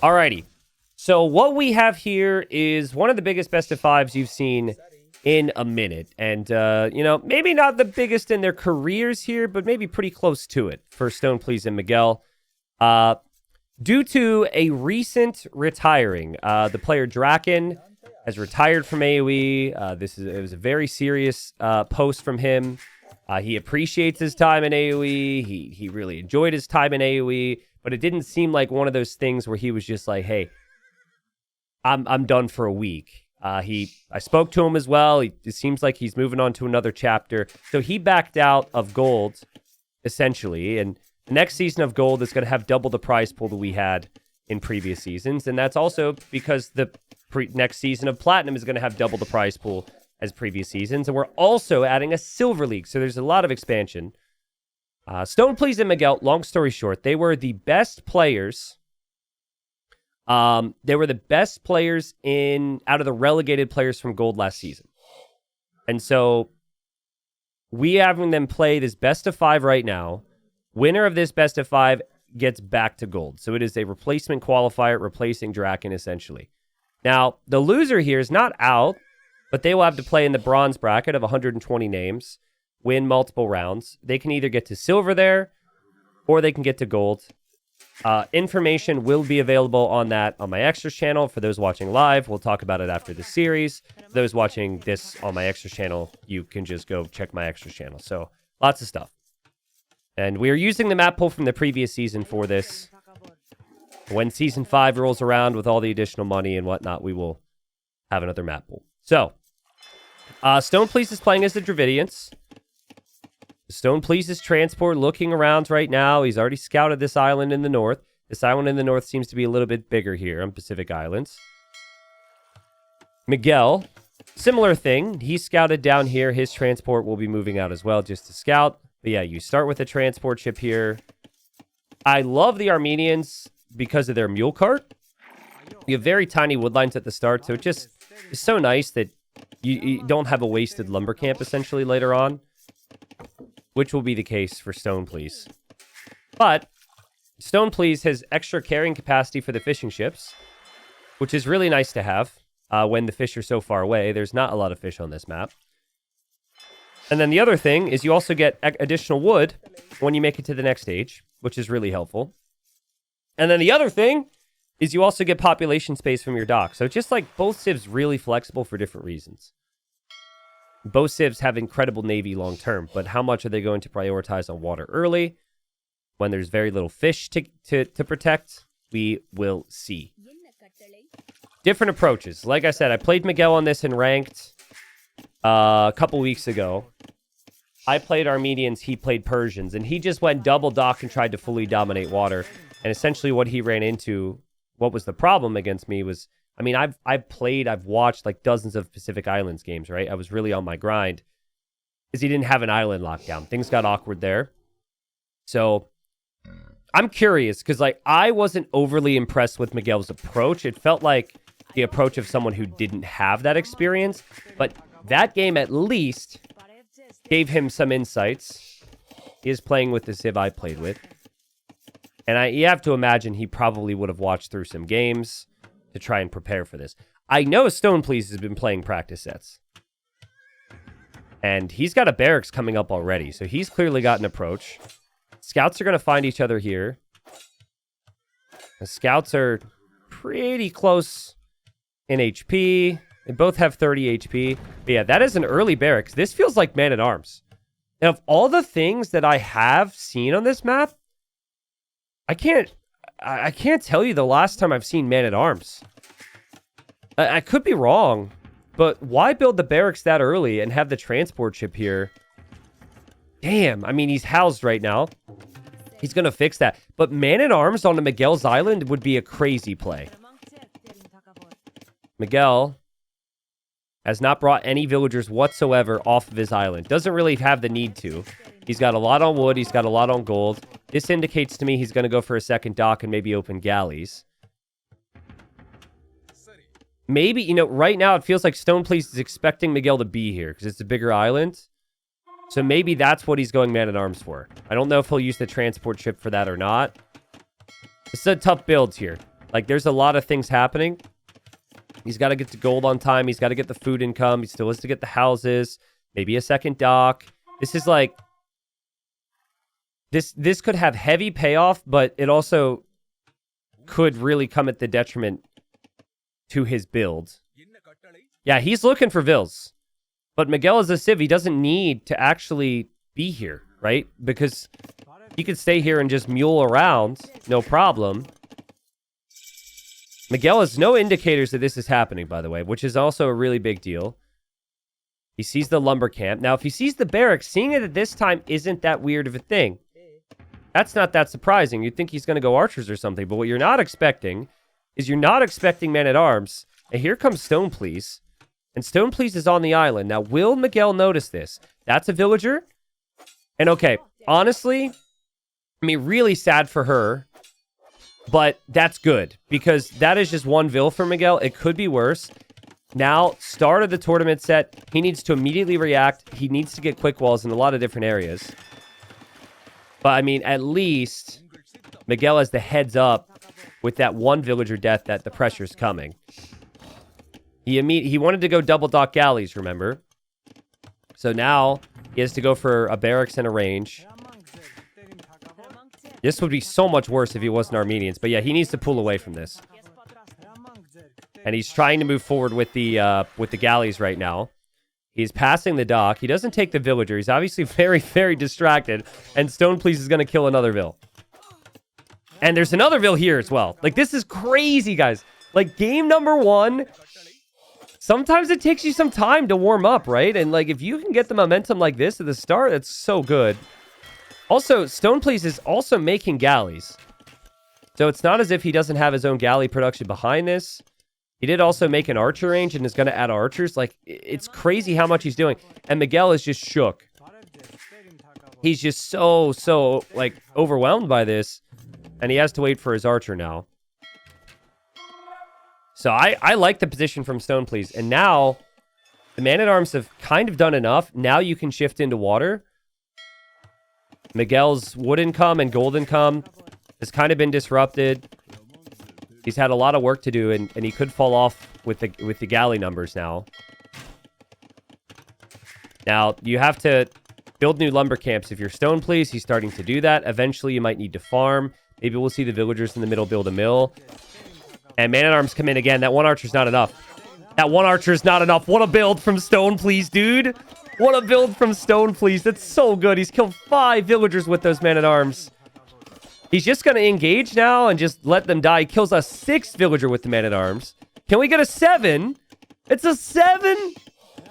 Alrighty. So what we have here is one of the biggest best of fives you've seen in a minute. And, maybe not the biggest in their careers here, but maybe pretty close to it for StonePlease and Miguel. Due to a recent retiring, the player Draken has retired from AoE. It was a very serious post from him. He appreciates his time in AoE. He really enjoyed his time in AoE, but it didn't seem like one of those things where he was just like, hey, I'm done for a week. I spoke to him as well. It seems like he's moving on to another chapter. So he backed out of Gold, essentially. And the next season of Gold is going to have double the prize pool that we had in previous seasons. And that's also because the next season of Platinum is going to have double the prize pool as previous seasons. And we're also adding a Silver League. So there's a lot of expansion. StonePlease and Miguel, long story short, they were the best players. They were the best players out of the relegated players from Gold last season. And so we having them play this best of 5 right now. Winner of this best of 5 gets back to Gold. So it is a replacement qualifier replacing Draken essentially. Now, the loser here is not out, but they will have to play in the bronze bracket of 120 names, win multiple rounds. They can either get to silver there or they can get to gold. Information will be available on that on my Extras channel. For those watching live, we'll talk about it after the series. For those watching this on my Extras channel, you can just go check my Extras channel. So lots of stuff. And we are using the map pool from the previous season for this. When Season 5 rolls around with all the additional money and whatnot, we will have another map pool. So, StonePlease is playing as the Dravidians. StonePlease's transport looking around right now. He's already scouted this island in the north. This island in the north seems to be a little bit bigger here on Pacific Islands. Miguel, similar thing. He scouted down here. His transport will be moving out as well just to scout. But yeah, you start with a transport ship here. I love the Armenians because of their mule cart. You have very tiny wood lines at the start, so it just is so nice that you don't have a wasted lumber camp essentially later on, which will be the case for StonePlease. But StonePlease has extra carrying capacity for the fishing ships, which is really nice to have when the fish are so far away. There's not a lot of fish on this map. And then the other thing is you also get additional wood when you make it to the next stage, which is really helpful. And then the other thing is you also get population space from your dock. So just like both civs really flexible for different reasons. Both civs have incredible navy long term, but how much are they going to prioritize on water early when there's very little fish to protect? We will see. Different approaches. Like I said, I played Miguel on this in ranked a couple weeks ago. I played Armenians, he played Persians, and he just went double dock and tried to fully dominate water. And essentially what he ran into, what was the problem against me was, I mean, I've watched like dozens of Pacific Islands games, right? I was really on my grind. Is he didn't have an island lockdown. Things got awkward there. So I'm curious because like I wasn't overly impressed with Miguel's approach. It felt like the approach of someone who didn't have that experience. But that game at least gave him some insights. He is playing with the civ I played with. And you have to imagine he probably would have watched through some games to try and prepare for this. I know StonePlease has been playing practice sets. And he's got a barracks coming up already. So he's clearly got an approach. Scouts are going to find each other here. The scouts are pretty close in HP. They both have 30 HP. But yeah, that is an early barracks. This feels like Man-at-Arms. And of all the things that I have seen on this map, I can't tell you the last time I've seen Man-at-Arms. I could be wrong, but why build the barracks that early and have the transport ship here? Damn, I mean, he's housed right now. He's going to fix that. But Man-at-Arms on the Miguel's Island would be a crazy play. Miguel has not brought any villagers whatsoever off of his island. Doesn't really have the need to. He's got a lot on wood. He's got a lot on gold. This indicates to me he's going to go for a second dock and maybe open galleys. Maybe, right now it feels like StonePlease is expecting Miguel to be here because it's a bigger island. So maybe that's what he's going Man-at-Arms for. I don't know if he'll use the transport ship for that or not. This is a tough build here. Like, there's a lot of things happening. He's got to get to gold on time. He's got to get the food income. He still has to get the houses. Maybe a second dock. This is like... This could have heavy payoff, but it also could really come at the detriment to his build. Yeah, he's looking for vills. But Miguel is a civ. He doesn't need to actually be here, right? Because he could stay here and just mule around. No problem. Miguel has no indicators that this is happening, by the way, which is also a really big deal. He sees the lumber camp. Now, if he sees the barracks, seeing it at this time isn't that weird of a thing. That's not that surprising. You'd think he's going to go archers or something. But what you're not expecting is you're not expecting men-at-arms. And here comes StonePlease. And StonePlease is on the island. Now, will Miguel notice this? That's a villager. And okay, honestly, I mean, really sad for her. But that's good. Because that is just one vill for Miguel. It could be worse. Now, start of the tournament set. He needs to immediately react. He needs to get quick walls in a lot of different areas. But, I mean, at least Miguel has the heads up with that one villager death that the pressure's coming. He wanted to go double dock galleys, remember? So now he has to go for a barracks and a range. This would be so much worse if he wasn't Armenians. But yeah, he needs to pull away from this. And he's trying to move forward with the galleys right now. He's passing the dock. He doesn't take the villager. He's obviously very, very distracted. And StonePlease is going to kill another vill. And there's another vill here as well. Like, this is crazy, guys. Like, game number 1, sometimes it takes you some time to warm up, right? And, like, if you can get the momentum like this at the start, that's so good. Also, StonePlease is also making galleys. So it's not as if he doesn't have his own galley production behind this. He did also make an archer range and is going to add archers. Like, it's crazy how much he's doing. And Miguel is just shook. He's just so, like, overwhelmed by this. And he has to wait for his archer now. So I like the position from StonePlease. And now, the man-at-arms have kind of done enough. Now you can shift into water. Miguel's wood income and gold income has kind of been disrupted. He's had a lot of work to do, and he could fall off with the galley numbers now. Now, you have to build new lumber camps. If you're StonePlease, he's starting to do that. Eventually, you might need to farm. Maybe we'll see the villagers in the middle build a mill. And man-at-arms come in again. That one archer's not enough. That one archer's not enough. What a build from StonePlease, dude. What a build from StonePlease. That's so good. He's killed 5 villagers with those man-at-arms. He's just going to engage now and just let them die. He kills a 6th villager with the man-at-arms. Can we get a 7? It's a 7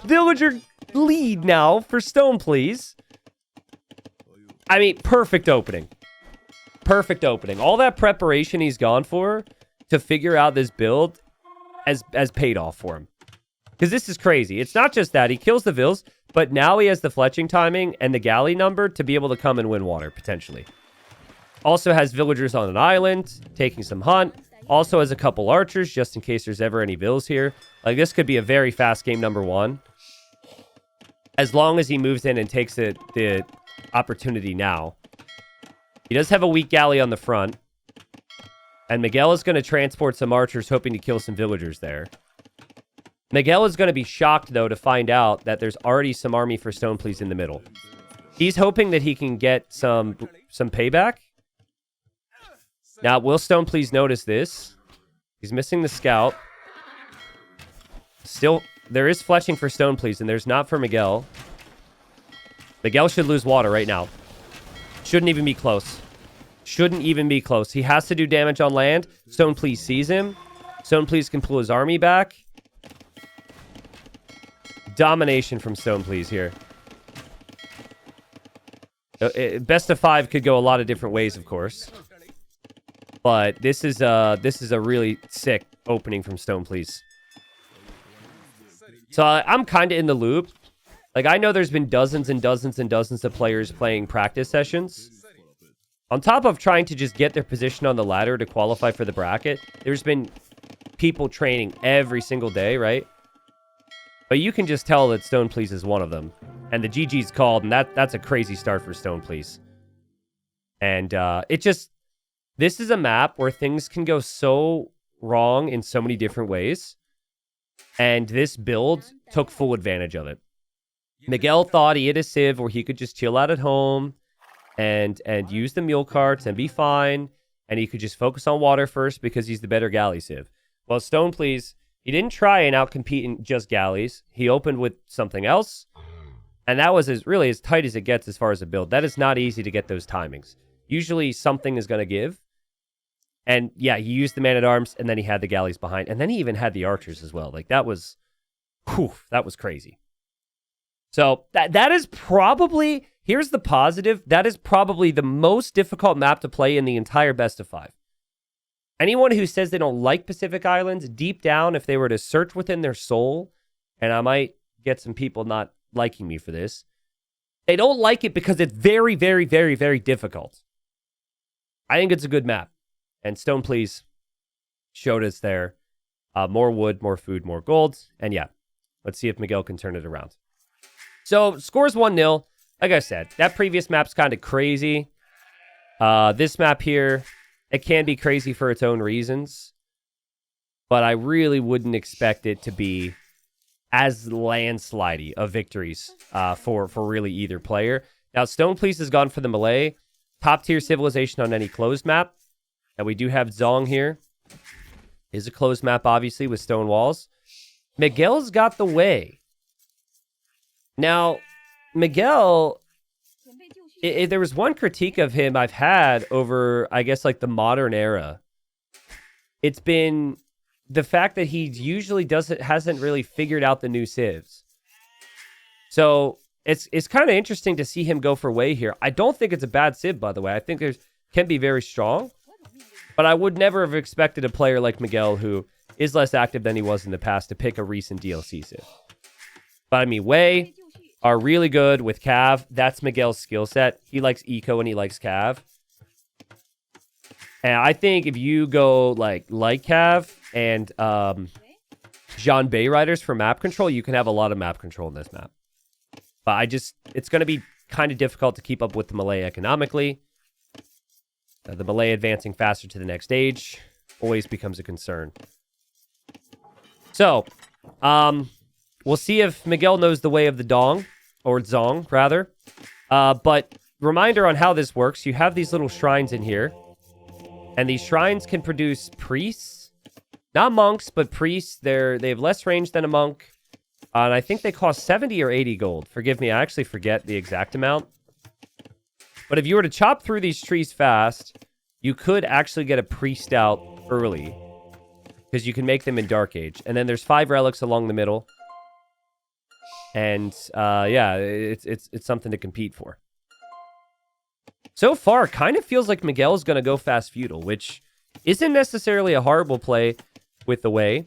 villager lead now for StonePlease. I mean, perfect opening. Perfect opening. All that preparation he's gone for to figure out this build has paid off for him. Because this is crazy. It's not just that. He kills the vills, but now he has the fletching timing and the galley number to be able to come and win water, potentially. Also has villagers on an island, taking some hunt. Also has a couple archers, just in case there's ever any vills here. Like, this could be a very fast game number 1. As long as he moves in and takes the opportunity now. He does have a weak galley on the front. And Miguel is going to transport some archers, hoping to kill some villagers there. Miguel is going to be shocked, though, to find out that there's already some army for StonePlease in the middle. He's hoping that he can get some payback. Now, will StonePlease notice this? He's missing the scout. Still, there is fletching for StonePlease, and there's not for Miguel. Miguel should lose water right now. Shouldn't even be close. Shouldn't even be close. He has to do damage on land. StonePlease sees him. StonePlease can pull his army back. Domination from StonePlease here. Best of 5 could go a lot of different ways, of course. But this is a really sick opening from StonePlease. So I'm kind of in the loop. Like, I know there's been dozens and dozens and dozens of players playing practice sessions. On top of trying to just get their position on the ladder to qualify for the bracket, there's been people training every single day, right? But you can just tell that StonePlease is one of them. And the GG's called, and that's a crazy start for StonePlease. And this is a map where things can go so wrong in so many different ways. And this build took full advantage of it. Miguel thought he had a Civ where he could just chill out at home and use the mule carts and be fine. And he could just focus on water first because he's the better galley Civ. Well, StonePlease, he didn't try and outcompete in just galleys. He opened with something else. And that was really as tight as it gets as far as a build. That is not easy to get those timings. Usually something is going to give. And yeah, he used the man-at-arms, and then he had the galleys behind. And then he even had the archers as well. Like, that was crazy. So that is probably, here's the positive, that is probably the most difficult map to play in the entire best of 5. Anyone who says they don't like Pacific Islands, deep down, if they were to search within their soul, and I might get some people not liking me for this, they don't like it because it's very, very, very, very difficult. I think it's a good map. And StonePlease showed us there. More wood, more food, more gold. And yeah, let's see if Miguel can turn it around. So, scores 1-0. Like I said, that previous map's kind of crazy. This map here, it can be crazy for its own reasons. But I really wouldn't expect it to be as landslidey of victories for really either player. Now, StonePlease has gone for the Malay. Top-tier civilization on any closed map. And we do have Zong here. Is a closed map, obviously, with stone walls. Miguel's got the way. Now, Miguel, there was one critique of him I've had over, I guess, like the modern era. It's been the fact that he usually hasn't really figured out the new civs. So it's kind of interesting to see him go for way here. I don't think it's a bad civ, by the way. I think can be very strong. But I would never have expected a player like Miguel, who is less active than he was in the past, to pick a recent DLC civ. But I mean, Way are really good with Cav. That's Miguel's skill set. He likes Eco and he likes Cav. And I think if you go like Cav and Jean Bay Riders for map control, you can have a lot of map control in this map. But it's going to be kind of difficult to keep up with the Malay economically. The Malay advancing faster to the next stage always becomes a concern. So, we'll see if Miguel knows the way of the Dong, or Zong, rather. But reminder on how this works. You have these little shrines in here. And these shrines can produce priests. Not monks, but priests. They have less range than a monk. And I think they cost 70 or 80 gold. Forgive me, I actually forget the exact amount. But if you were to chop through these trees fast, you could actually get a priest out early. Because you can make them in Dark Age. And then there's 5 relics along the middle. And yeah, it's something to compete for. So far, kind of feels like Miguel's going to go fast feudal, which isn't necessarily a horrible play with the Way.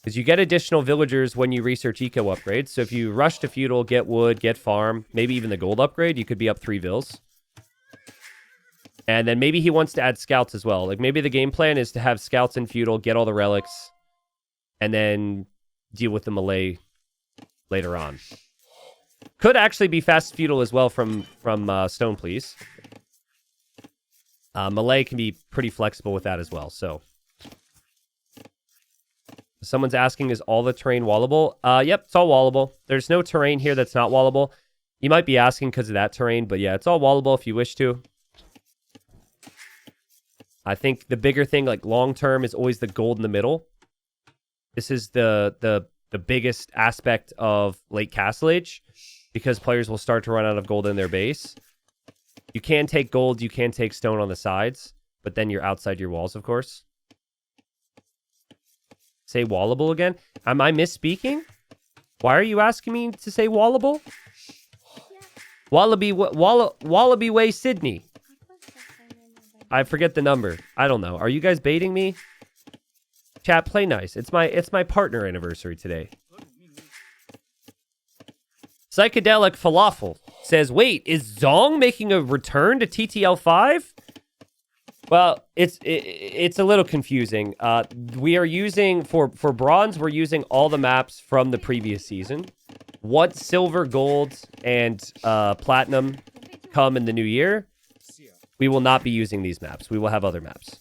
Because you get additional villagers when you research eco upgrades. So if you rush to feudal, get wood, get farm, maybe even the gold upgrade, you could be up 3 vills. And then maybe he wants to add scouts as well. Like maybe the game plan is to have scouts in feudal, get all the relics, and then deal with the Malay later on. Could actually be fast feudal as well from StonePlease. Malay can be pretty flexible with that as well, so... Someone's asking, is all the terrain wallable? Yep, it's all wallable. There's no terrain here that's not wallable. You might be asking because of that terrain, but yeah, it's all wallable if you wish to. I think the bigger thing, like long-term, is always the gold in the middle. This is the biggest aspect of late Castle Age, because players will start to run out of gold in their base. You can take gold, you can take stone on the sides, but then you're outside your walls, of course. Say wallable again? Am I misspeaking? Why are you asking me to say wallable? Wallaby Way, Sydney. I forget the number. I don't know. Are you guys baiting me? Chat, play nice. It's my partner anniversary today. Psychedelic Falafel says, wait, is Zong making a return to TTL5? Well, it's a little confusing. We are using, for bronze, we're using all the maps from the previous season. What silver, gold, and platinum come in the new year, we will not be using these maps. We will have other maps.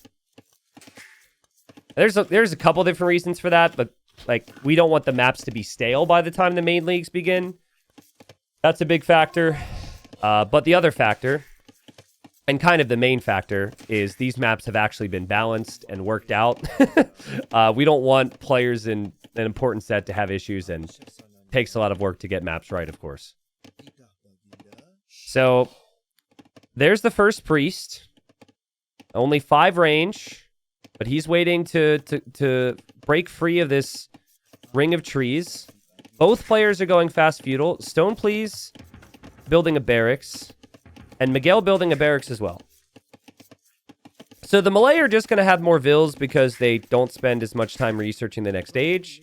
There's a couple different reasons for that, but like we don't want the maps to be stale by the time the main leagues begin. That's a big factor. But the other factor, and kind of the main factor, is these maps have actually been balanced and worked out. We don't want players in an important set to have issues, and it takes a lot of work to get maps right, of course. So there's the first priest. Only 5 range, but he's waiting to break free of this ring of trees. Both players are going fast feudal. StonePlease building a barracks, and Miguel building a barracks as well. So the Malay are just going to have more vills because they don't spend as much time researching the next age.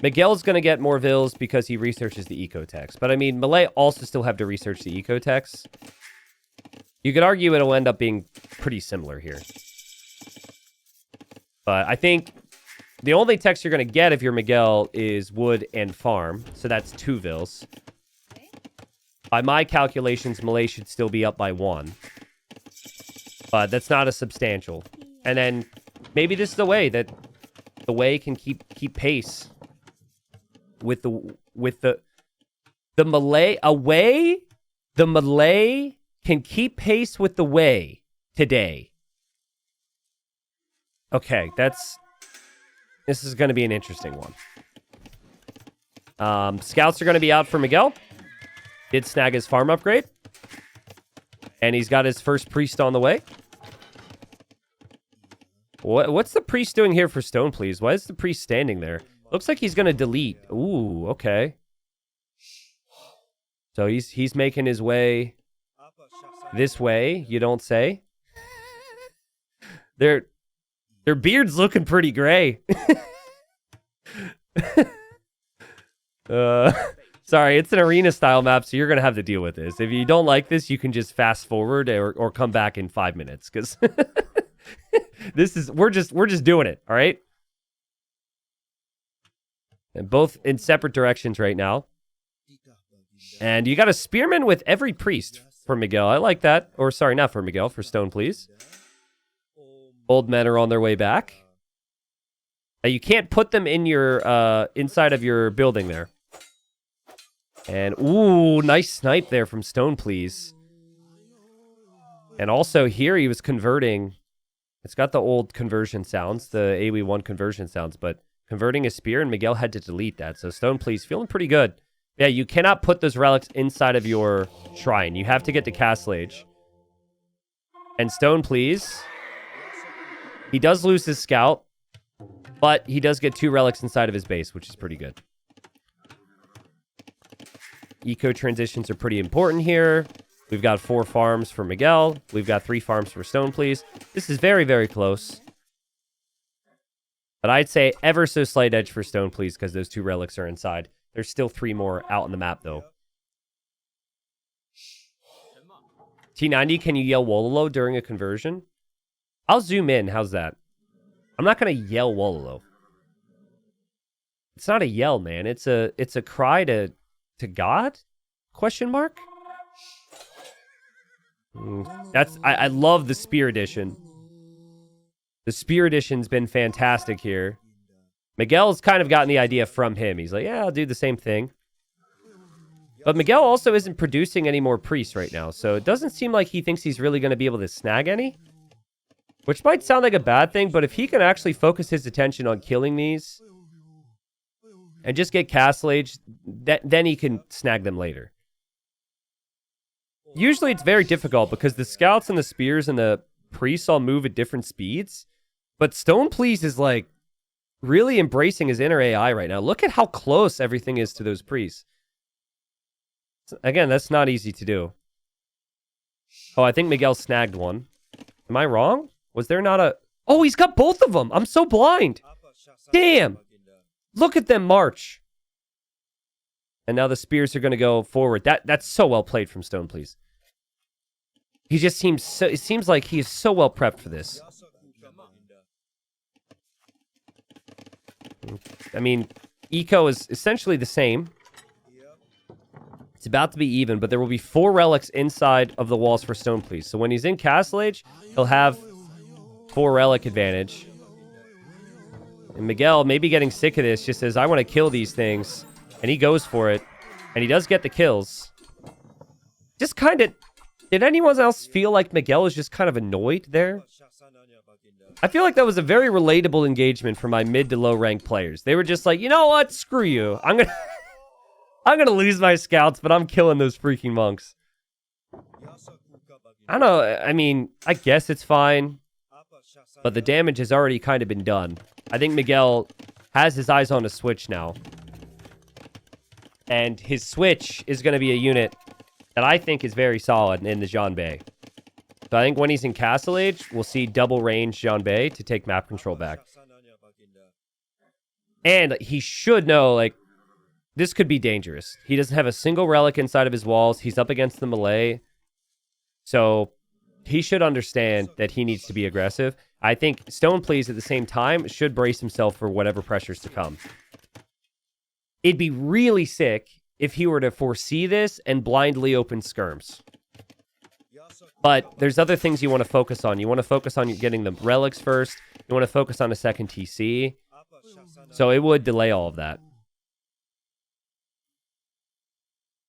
Miguel's going to get more vills because he researches the ecotext. But I mean, Malay also still have to research the ecotext. You could argue it'll end up being pretty similar here. But I think the only text you're going to get if you're Miguel is wood and farm. So that's 2 vills. By my calculations, Malay should still be up by 1. But that's not a substantial. And then maybe this is the way that the way can keep pace with the Malay away. The Malay can keep pace with the way today. Okay, this is going to be an interesting one. Scouts are going to be out for Miguel. Did snag his farm upgrade. And he's got his first priest on the way. What's the priest doing here for StonePlease? Why is the priest standing there? Looks like he's going to delete. Ooh, okay. So he's making his way this way, you don't say? Their beard's looking pretty gray. Sorry, it's an arena style map, so you're gonna have to deal with this. If you don't like this, you can just fast forward or come back in 5 minutes, because we're just doing it, all right? And both in separate directions right now. And you got a spearman with every priest for Miguel. I like that. Or sorry, not for Miguel, for StonePlease. Old men are on their way back. You can't put them in your inside of your building there. And ooh, nice snipe there from StonePlease. And also here he was converting. It's got the old conversion sounds, the AoE 1 conversion sounds, but converting a spear, and Miguel had to delete that. So StonePlease feeling pretty good. Yeah, you cannot put those relics inside of your shrine. You have to get to Castle Age. And StonePlease, he does lose his scout, but he does get 2 relics inside of his base, which is pretty good. Eco transitions are pretty important here. We've got 4 farms for Miguel. We've got 3 farms for StonePlease. This is very, very close. But I'd say ever so slight edge for StonePlease because those 2 relics are inside. There's still 3 more out on the map, though. T90, can you yell Wololo during a conversion? I'll zoom in. How's that? I'm not going to yell Wololo. It's not a yell, man. It's a cry to God? Question mark? I love the Spear Edition. The Spear Edition's been fantastic here. Miguel's kind of gotten the idea from him. He's like, yeah, I'll do the same thing. But Miguel also isn't producing any more priests right now, so it doesn't seem like he thinks he's really going to be able to snag any. Which might sound like a bad thing, but if he can actually focus his attention on killing these and just get Castle Age, then he can snag them later. Usually it's very difficult because the scouts and the spears and the priests all move at different speeds. But StonePlease is like really embracing his inner AI right now. Look at how close everything is to those priests. Again, that's not easy to do. Oh, I think Miguel snagged one. Am I wrong? Was there not a... Oh, he's got both of them. I'm so blind. Damn. Look at them march. And now the spears are going to go forward. That's so well played from StonePlease. He just seems so... It seems like he is so well prepped for this. I mean, eco is essentially the same. It's about to be even, but there will be 4 relics inside of the walls for StonePlease. So when he's in Castle Age, he'll have 4 relic advantage. And Miguel, maybe getting sick of this, just says, I want to kill these things. And he goes for it. And he does get the kills. Just kind of... Did anyone else feel like Miguel was just kind of annoyed there? I feel like that was a very relatable engagement for my mid to low rank players. They were just like, you know what? Screw you. I'm gonna lose my scouts, but I'm killing those freaking monks. I don't know. I mean, I guess it's fine. But the damage has already kind of been done. I think Miguel has his eyes on a switch now. And his switch is going to be a unit that I think is very solid in the Janbei. So I think when he's in Castle Age, we'll see double range Janbei to take map control back. And he should know, like, this could be dangerous. He doesn't have a single relic inside of his walls. He's up against the melee. So he should understand that he needs to be aggressive. I think StonePlease at the same time should brace himself for whatever pressures to come. It'd be really sick if he were to foresee this and blindly open skirms. But there's other things you want to focus on. You want to focus on getting the relics first. You want to focus on a second TC. So it would delay all of that.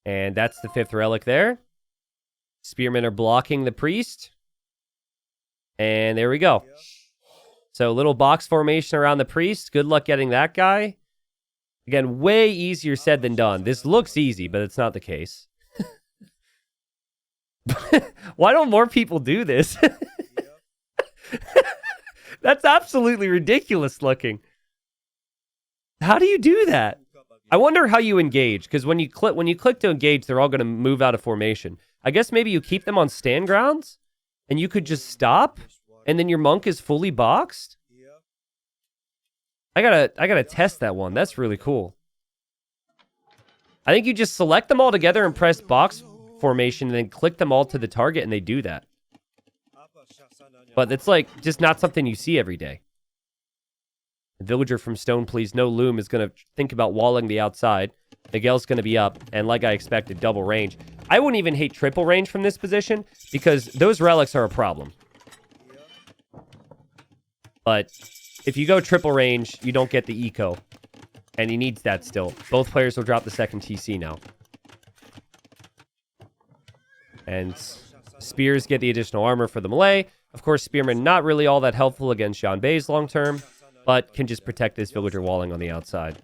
And that's the 5th relic there. Spearmen are blocking the priest. And there we go. So little box formation around the priest. Good luck getting that guy. Again, way easier said than done. This looks easy, but it's not the case. Why don't more people do this? That's absolutely ridiculous looking. How do you do that? I wonder how you engage, because when you click to engage, they're all going to move out of formation. I guess maybe you keep them on stand grounds, and you could just stop, and then your monk is fully boxed. I gotta test that one. That's really cool. I think you just select them all together and press box formation, and then click them all to the target, and they do that. But it's like just not something you see every day. The villager from StonePlease, no loom, is going to think about walling the outside. Miguel's going to be up, and like I expected, double range. I wouldn't even hate triple range from this position, because those relics are a problem. But if you go triple range, you don't get the eco. And he needs that still. Both players will drop the second TC now. And spears get the additional armor for the melee. Of course, spearmen not really all that helpful against Janbei's long term, but can just protect this villager walling on the outside.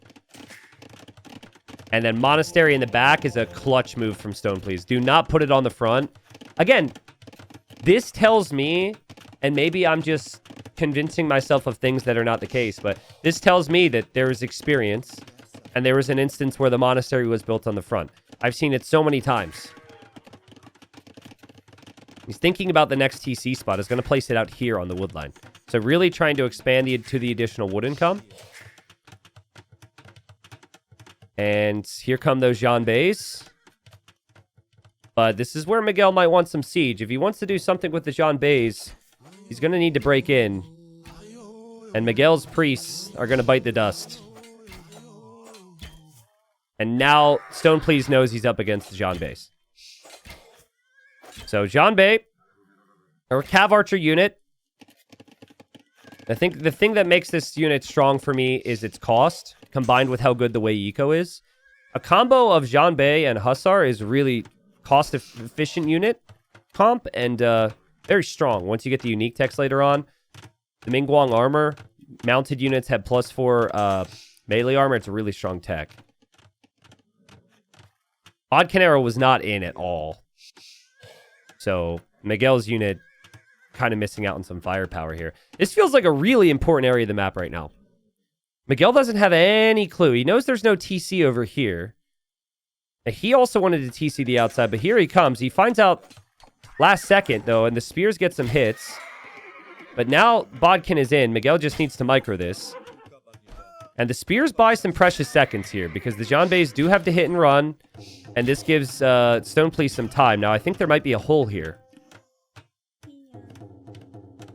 And then Monastery in the back is a clutch move from StonePlease. Do not put it on the front. Again, this tells me, and maybe I'm just convincing myself of things that are not the case, but this tells me that there is experience, and there was an instance where the monastery was built on the front. I've seen it so many times. He's thinking about the next TC spot. Is going to place it out here on the wood line. So really trying to expand to the additional wood income. And here come those Janbeis. But this is where Miguel might want some siege. If he wants to do something with the Janbeis, he's going to need to break in. And Miguel's priests are going to bite the dust. And now StonePlease knows he's up against the Janbeis. So Janbei, or Cav Archer unit. I think the thing that makes this unit strong for me is its cost, combined with how good the Wei Eco is. A combo of Janbei and Hussar is really cost-efficient unit comp, and very strong. Once you get the unique text later on, the Mingguang armor, mounted units have +4 melee armor. It's a really strong tech. Bodkin Arrow was not in at all. So Miguel's unit kind of missing out on some firepower here. This feels like a really important area of the map right now. Miguel doesn't have any clue. He knows there's no TC over here. And he also wanted to TC the outside, but here he comes. He finds out last second, though, and the spears get some hits. But now Bodkin is in. Miguel just needs to micro this. And the spears buy some precious seconds here, because the Janbeis do have to hit and run. And this gives StonePlease some time. Now, I think there might be a hole here.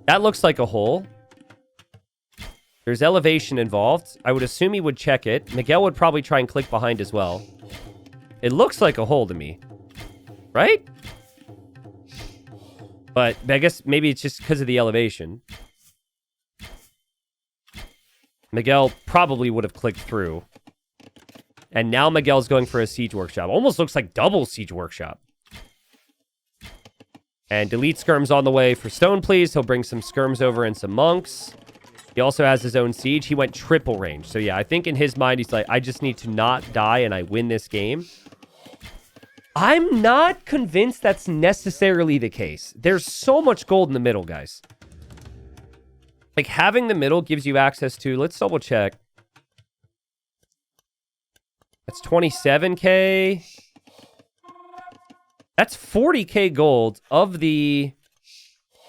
That looks like a hole. There's elevation involved. I would assume he would check it. Miguel would probably try and click behind as well. It looks like a hole to me. Right? But I guess maybe it's just because of the elevation. Miguel probably would have clicked through. And now Miguel's going for a Siege Workshop. Almost looks like double Siege Workshop. And Delete Skirm's on the way for StonePlease. He'll bring some Skirms over and some Monks. He also has his own Siege. He went triple range. So yeah, I think in his mind, he's like, I just need to not die and I win this game. I'm not convinced that's necessarily the case. There's so much gold in the middle, guys. Like, having the middle gives you access to... Let's double check. That's 27k. That's 40k gold of the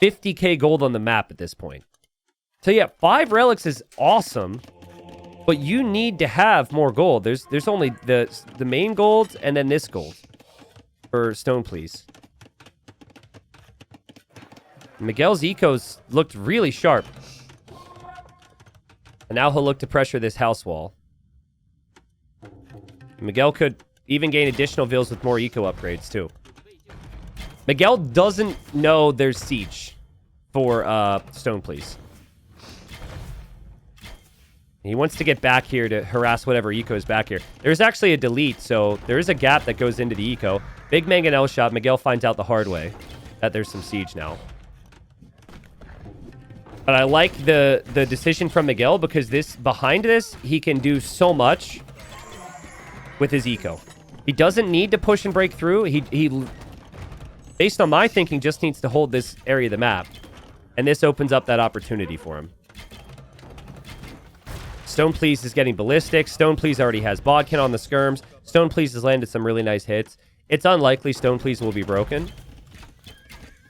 50k gold on the map at this point. So yeah, 5 relics is awesome, but you need to have more gold. There's only the main gold and then this gold for StonePlease. Miguel's ecos looked really sharp. And now he'll look to pressure this house wall. Miguel could even gain additional vills with more eco upgrades too. Miguel doesn't know there's siege for StonePlease. He wants to get back here to harass whatever eco is back here. There's actually a delete, so there is a gap that goes into the eco. Big mangonel shot. Miguel finds out the hard way that there's some siege now. But I like the decision from Miguel because behind this, he can do so much with his eco. He doesn't need to push and break through. He based on my thinking, just needs to hold this area of the map. And this opens up that opportunity for him. StonePlease is getting ballistic. StonePlease already has Bodkin on the skirms. StonePlease has landed some really nice hits. It's unlikely StonePlease will be broken.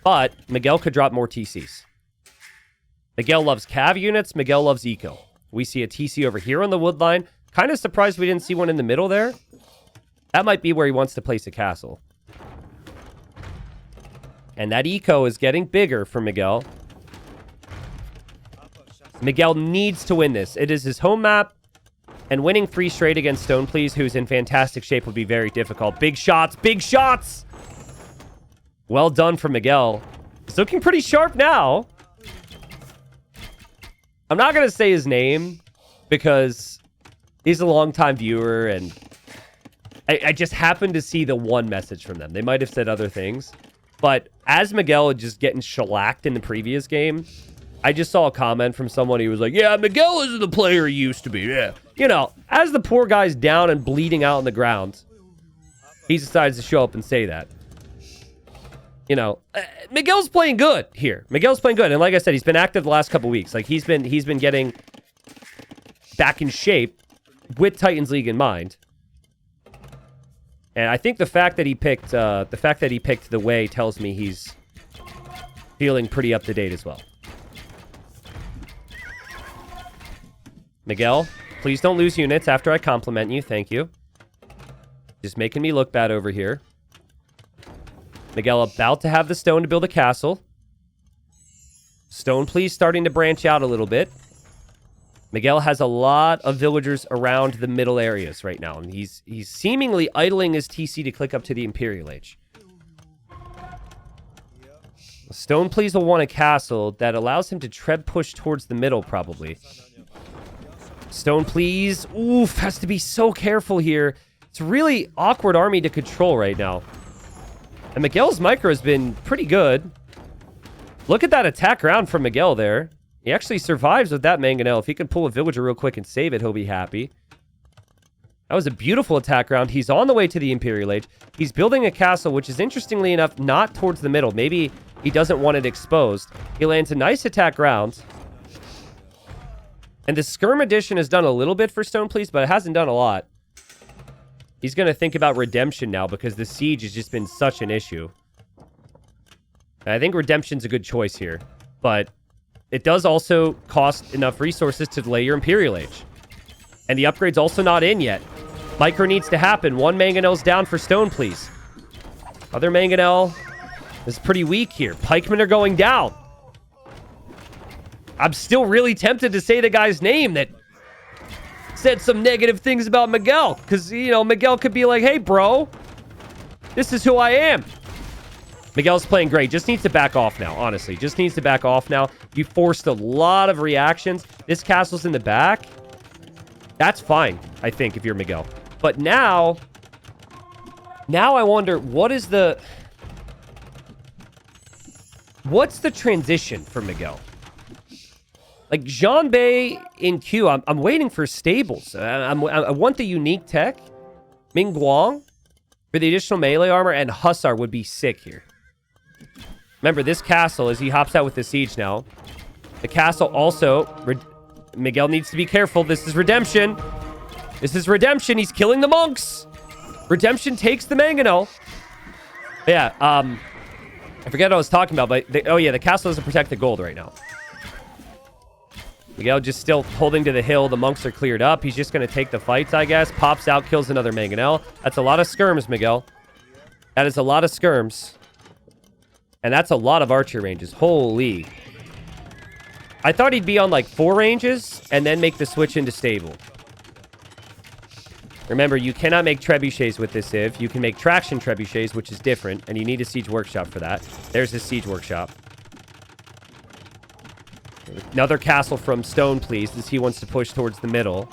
But Miguel could drop more TCs. Miguel loves cav units. Miguel loves eco. We see a TC over here on the wood line. Kind of surprised we didn't see one in the middle there. That might be where he wants to place a castle. And that eco is getting bigger for Miguel. Miguel needs to win this. It is his home map. And winning 3 straight against StonePlease, who's in fantastic shape, would be very difficult. Big shots. Big shots! Well done for Miguel. He's looking pretty sharp now. I'm not going to say his name because he's a longtime viewer and I just happened to see the one message from them. They might have said other things. But as Miguel was just getting shellacked in the previous game, I just saw a comment from someone who was like, yeah, Miguel isn't the player he used to be. Yeah. You know, as the poor guy's down and bleeding out on the ground, he decides to show up and say that. You know, Miguel's playing good here. Miguel's playing good. And like I said, he's been active the last couple weeks. Like, he's been getting back in shape with Titans League in mind. And I think the fact that he picked the way tells me he's feeling pretty up to date as well. Miguel, please don't lose units after I compliment you. Thank you. Just making me look bad over here. Miguel about to have the stone to build a castle. StonePlease starting to branch out a little bit. Miguel has a lot of villagers around the middle areas right now. And he's seemingly idling his TC to click up to the Imperial Age. StonePlease will want a castle that allows him to tread push towards the middle, probably. StonePlease, oof, has to be so careful here. It's a really awkward army to control right now. And Miguel's micro has been pretty good. Look at that attack round from Miguel there. He actually survives with that mangonel. If he can pull a villager real quick and save it, he'll be happy. That was a beautiful attack round. He's on the way to the Imperial Age. He's building a castle, which is interestingly enough not towards the middle. Maybe he doesn't want it exposed. He lands a nice attack round. And the Skirm Edition has done a little bit for StonePlease, but it hasn't done a lot. He's going to think about Redemption now because the Siege has just been such an issue. And I think Redemption's a good choice here. But it does also cost enough resources to delay your Imperial Age. And the upgrade's also not in yet. Micro needs to happen. One mangonel's down for StonePlease. Other mangonel is pretty weak here. Pikemen are going down. I'm still really tempted to say the guy's name that said some negative things about Miguel. Because, you know, Miguel could be like, hey, bro, this is who I am. Miguel's playing great. Just needs to back off now, honestly. Just needs to back off now. You forced a lot of reactions. This castle's in the back. That's fine, I think, if you're Miguel. But now I wonder, what's the transition for Miguel? Like, Jeanbei in Q, I'm waiting for stables. I want the unique tech. Ming Guang for the additional melee armor, and Hussar would be sick here. Remember, this castle, as he hops out with the siege now, the castle also... Miguel needs to be careful. This is redemption. This is redemption. He's killing the monks. Redemption takes the mangonel. Yeah, I forget what I was talking about, but... oh, yeah, the castle doesn't protect the gold right now. Miguel just still holding to the hill. The monks are cleared up. He's just going to take the fights, I guess. Pops out, kills another mangonel. That's a lot of skirms, Miguel. That is a lot of skirms. And that's a lot of archer ranges. Holy. I thought he'd be on like 4 ranges and then make the switch into stable. Remember, you cannot make trebuchets with this civ. You can make traction trebuchets, which is different, and you need a siege workshop for that. There's his siege workshop. Another castle from Stone, please, as he wants to push towards the middle.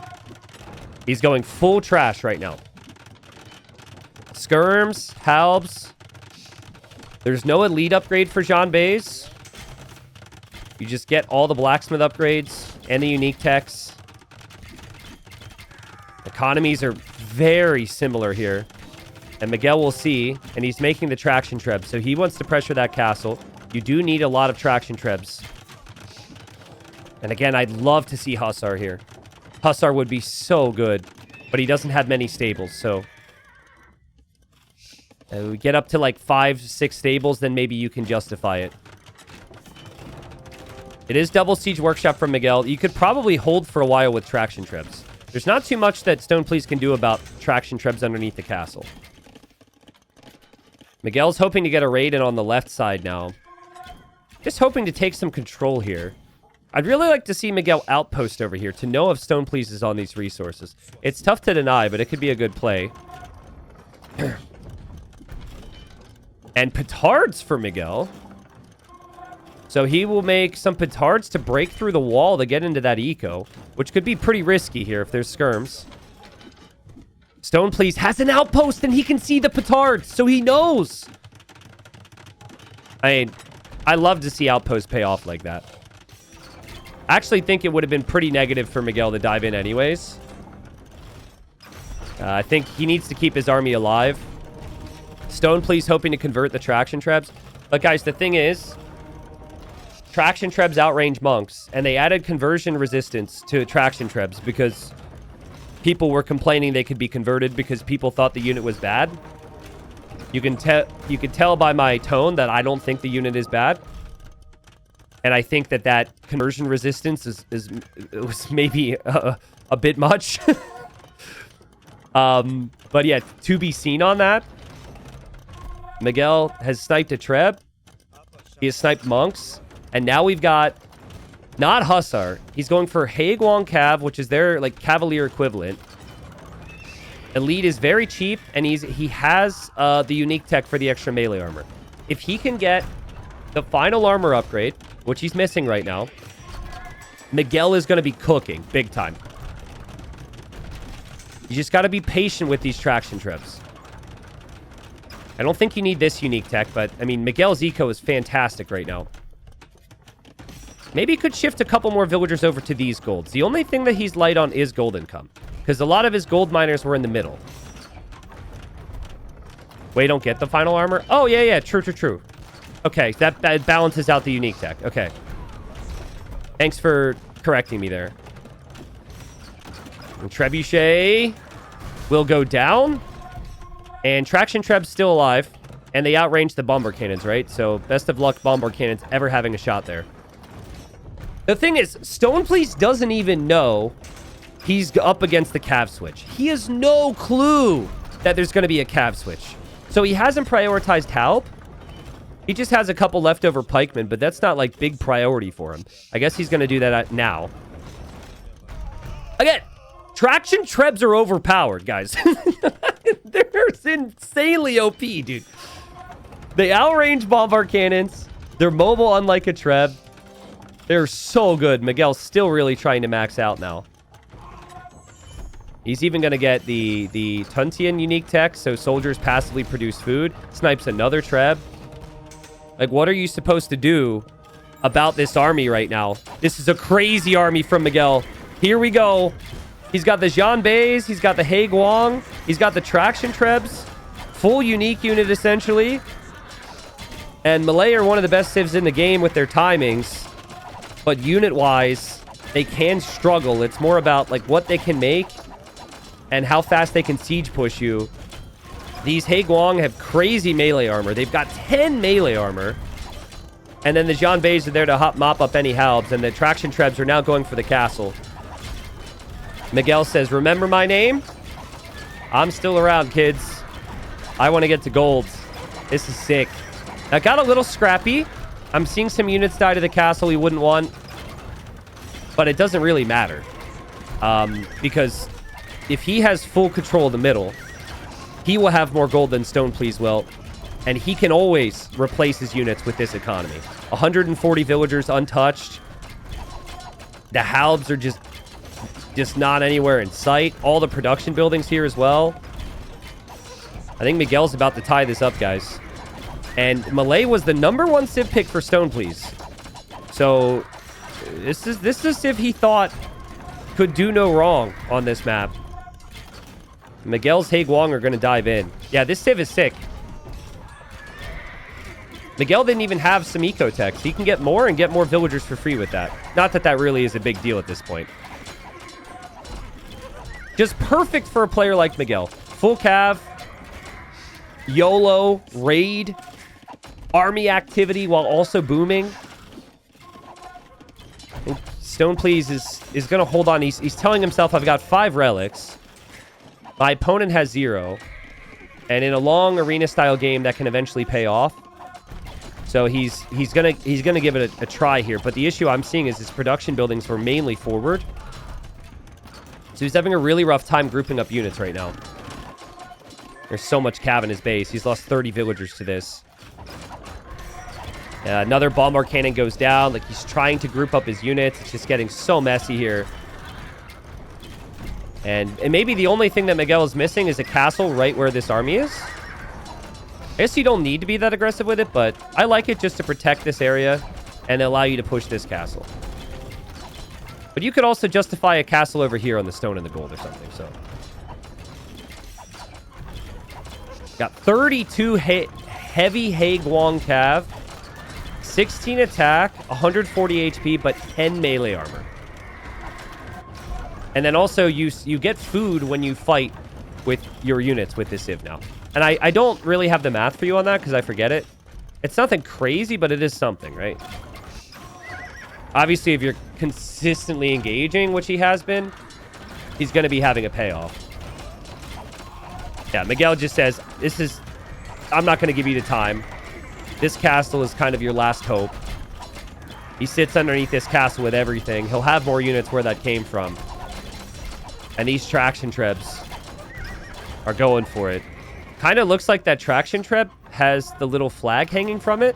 He's going full trash right now. Skirms, halbs. There's no elite upgrade for Jeanbei's. You just get all the blacksmith upgrades and the unique techs. Economies are very similar here. And Miguel will see, and he's making the traction trebs, so he wants to pressure that castle. You do need a lot of traction trebs. And again, I'd love to see Hussar here. Hussar would be so good, but he doesn't have many stables, so... we get up to like 5, 6 stables, then maybe you can justify it. It is double siege workshop from Miguel. You could probably hold for a while with traction trebs. There's not too much that StonePlease can do about traction trebs underneath the castle. Miguel's hoping to get a raid in on the left side now. Just hoping to take some control here. I'd really like to see Miguel outpost over here to know if StonePlease is on these resources. It's tough to deny, but it could be a good play. And petards for Miguel. So he will make some petards to break through the wall to get into that eco, which could be pretty risky here if there's skirms. StonePlease has an outpost and he can see the petards, so he knows. I mean, I love to see outposts pay off like that. I actually think it would have been pretty negative for Miguel to dive in anyways. I think he needs to keep his army alive. StonePlease hoping to convert the traction trebs. But guys, the thing is, traction trebs outrange monks, and they added conversion resistance to traction trebs because people were complaining they could be converted because people thought the unit was bad. You can tell by my tone that I don't think the unit is bad. And I think that conversion resistance was maybe a bit much. But yeah, to be seen on that. Miguel has sniped a treb. He has sniped monks. And now we've got not Hussar. He's going for Haiguang Cav, which is their like Cavalier equivalent. Elite is very cheap, and he has the unique tech for the extra melee armor. If he can get the final armor upgrade, which he's missing right now, Miguel is going to be cooking big time. You just got to be patient with these traction trebs. I don't think you need this unique tech, but I mean, Miguel's eco is fantastic right now. Maybe he could shift a couple more villagers over to these golds. The only thing that he's light on is gold income, because a lot of his gold miners were in the middle. Wait, don't get the final armor? Oh, yeah, true. Okay, that balances out the unique tech. Okay. Thanks for correcting me there. And Trebuchet will go down. And Traction Treb's still alive. And they outrange the bomber cannons, right? So best of luck bomber cannons ever having a shot there. The thing is, StonePlease doesn't even know he's up against the cav switch. He has no clue that there's going to be a cav switch. So he hasn't prioritized Halp. He just has a couple leftover pikemen, but that's not like big priority for him. I guess he's going to do that now. Again, traction trebs are overpowered, guys. They're insanely OP, dude. They outrange bombard cannons. They're mobile unlike a treb. They're so good. Miguel's still really trying to max out now. He's even going to get the Tuntian unique tech, so soldiers passively produce food. Snipes another Treb. Like, what are you supposed to do about this army right now? This is a crazy army from Miguel. Here we go. He's got the Jean Bays. He's got the He Guang. He's got the Traction Trebs. Full unique unit, essentially. And Malay are one of the best civs in the game with their timings. But unit-wise, they can struggle. It's more about, like, what they can make and how fast they can siege push you. These He Guang have crazy melee armor. They've got 10 melee armor. And then the Jean Bays are there to mop up any halbs. And the Traction Trebs are now going for the castle. Miguel says, remember my name? I'm still around, kids. I want to get to gold. This is sick. That got a little scrappy. I'm seeing some units die to the castle he wouldn't want. But it doesn't really matter. Because if he has full control of the middle, he will have more gold than StonePlease will. And he can always replace his units with this economy. 140 villagers untouched. The halbs are just not anywhere in sight. All the production buildings here as well. I think Miguel's about to tie this up, guys. And Malay was the #1 civ pick for StonePlease. So this is a civ he thought could do no wrong on this map. Miguel's He Guang are going to dive in. Yeah, this civ is sick. Miguel didn't even have some eco-techs. He can get more and get more villagers for free with that. Not that that really is a big deal at this point. Just perfect for a player like Miguel. Full cav, YOLO, raid, army activity while also booming. And StonePlease is going to hold on. He's telling himself, I've got 5 relics. My opponent has 0. And in a long arena-style game, that can eventually pay off. So he's gonna give it a try here. But the issue I'm seeing is his production buildings were mainly forward. So he's having a really rough time grouping up units right now. There's so much cav in his base. He's lost 30 villagers to this. Another Bombard Cannon goes down. Like, he's trying to group up his units. It's just getting so messy here. And maybe the only thing that Miguel is missing is a castle right where this army is. I guess you don't need to be that aggressive with it, but I like it just to protect this area and allow you to push this castle. But you could also justify a castle over here on the stone and the gold or something, so. Got 32 heavy He Guang cav, 16 attack, 140 HP, but 10 melee armor. And then also you get food when you fight with your units with this civ now. And I don't really have the math for you on that because I forget it. It's nothing crazy, but it is something, right? Obviously, if you're consistently engaging, which he has been, he's going to be having a payoff. Yeah, Miguel just says, I'm not going to give you the time. This castle is kind of your last hope. He sits underneath this castle with everything. He'll have more units where that came from. And these Traction Trebs are going for it. Kind of looks like that Traction Treb has the little flag hanging from it,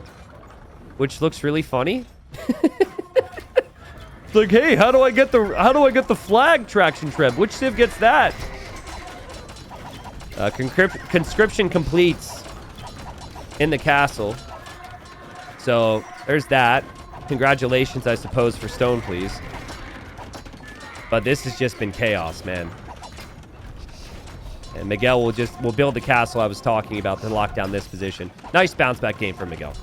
which looks really funny. It's like, hey, how do I get the flag Traction Treb? Which civ gets that? Conscription completes in the castle. So there's that. Congratulations, I suppose, for StonePlease. But this has just been chaos, man. And Miguel will build the castle I was talking about to lock down this position. Nice bounce back game for Miguel.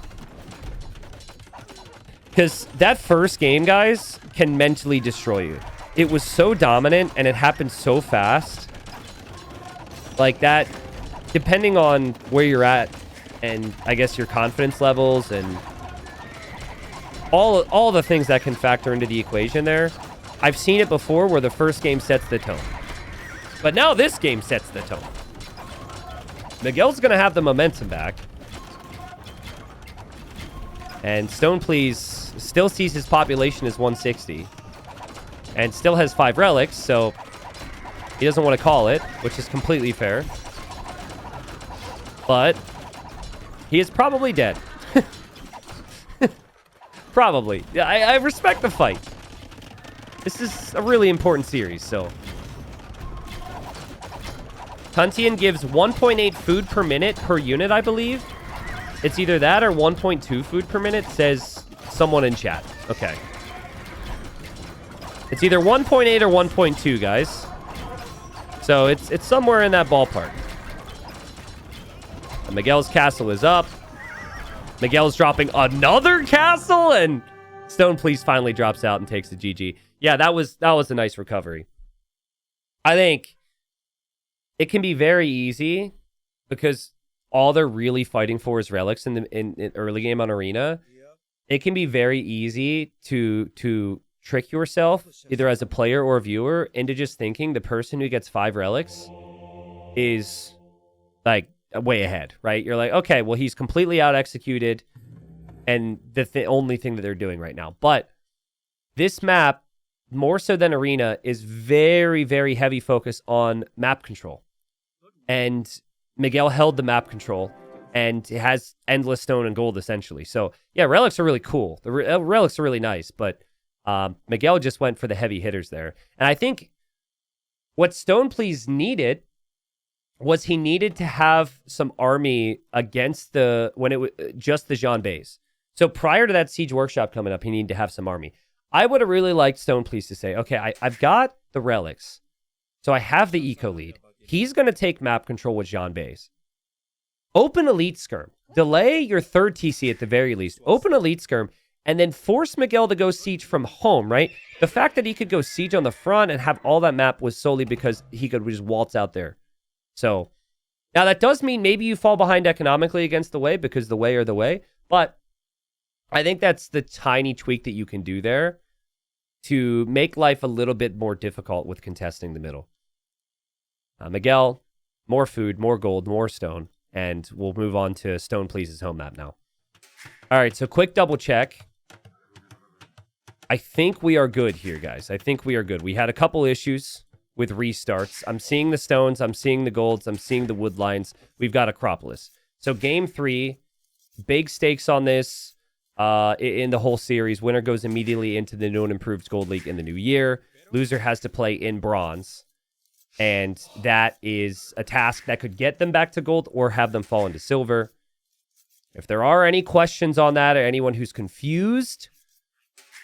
Because that first game, guys, can mentally destroy you. It was so dominant and it happened so fast. Like that, depending on where you're at and I guess your confidence levels and all the things that can factor into the equation there. I've seen it before where the first game sets the tone. But now this game sets the tone. Miguel's going to have the momentum back. And StonePlease still sees his population as 160. And still has 5 relics, so he doesn't want to call it, which is completely fair. But he is probably dead. Probably. Yeah, I respect the fight. This is a really important series, so Tuntian gives 1.8 food per minute per unit, I believe. It's either that or 1.2 food per minute, says someone in chat. Okay. It's either 1.8 or 1.2, guys. So it's somewhere in that ballpark. And Miguel's castle is up. Miguel's dropping another castle, and StonePlease finally drops out and takes the GG. Yeah, that was a nice recovery. I think it can be very easy because all they're really fighting for is relics in early game on Arena. It can be very easy to trick yourself, either as a player or a viewer, into just thinking the person who gets 5 relics is like way ahead, right? You're like, okay, well, he's completely out executed, and the only thing that they're doing right now. But this map, more so than Arena, is very, very heavy focus on map control. And Miguel held the map control and has endless stone and gold, essentially. So, yeah, relics are really cool. The relics are really nice, but Miguel just went for the heavy hitters there. And I think what StonePlease needed was he needed to have some army against just the Jean Bays. So prior to that Siege Workshop coming up, he needed to have some army. I would have really liked StonePlease to say, okay, I've got the relics, so I have the eco lead. He's going to take map control with Jean Bays. Open Elite Skirm. Delay your third TC at the very least. Open Elite Skirm, and then force Miguel to go siege from home, right? The fact that he could go siege on the front and have all that map was solely because he could just waltz out there. So, now that does mean maybe you fall behind economically against the Way because the Way are the Way, but I think that's the tiny tweak that you can do there to make life a little bit more difficult with contesting the middle. Miguel, more food, more gold, more stone, and we'll move on to StonePlease's home map now. All right, so quick double check. I think we are good here, guys. I think we are good. We had a couple issues with restarts. I'm seeing the stones. I'm seeing the golds. I'm seeing the wood lines. We've got Acropolis. So game 3, big stakes on this in the whole series. Winner goes immediately into the new and improved Gold League in the new year. Loser has to play in Bronze. And that is a task that could get them back to gold or have them fall into silver. If there are any questions on that or anyone who's confused,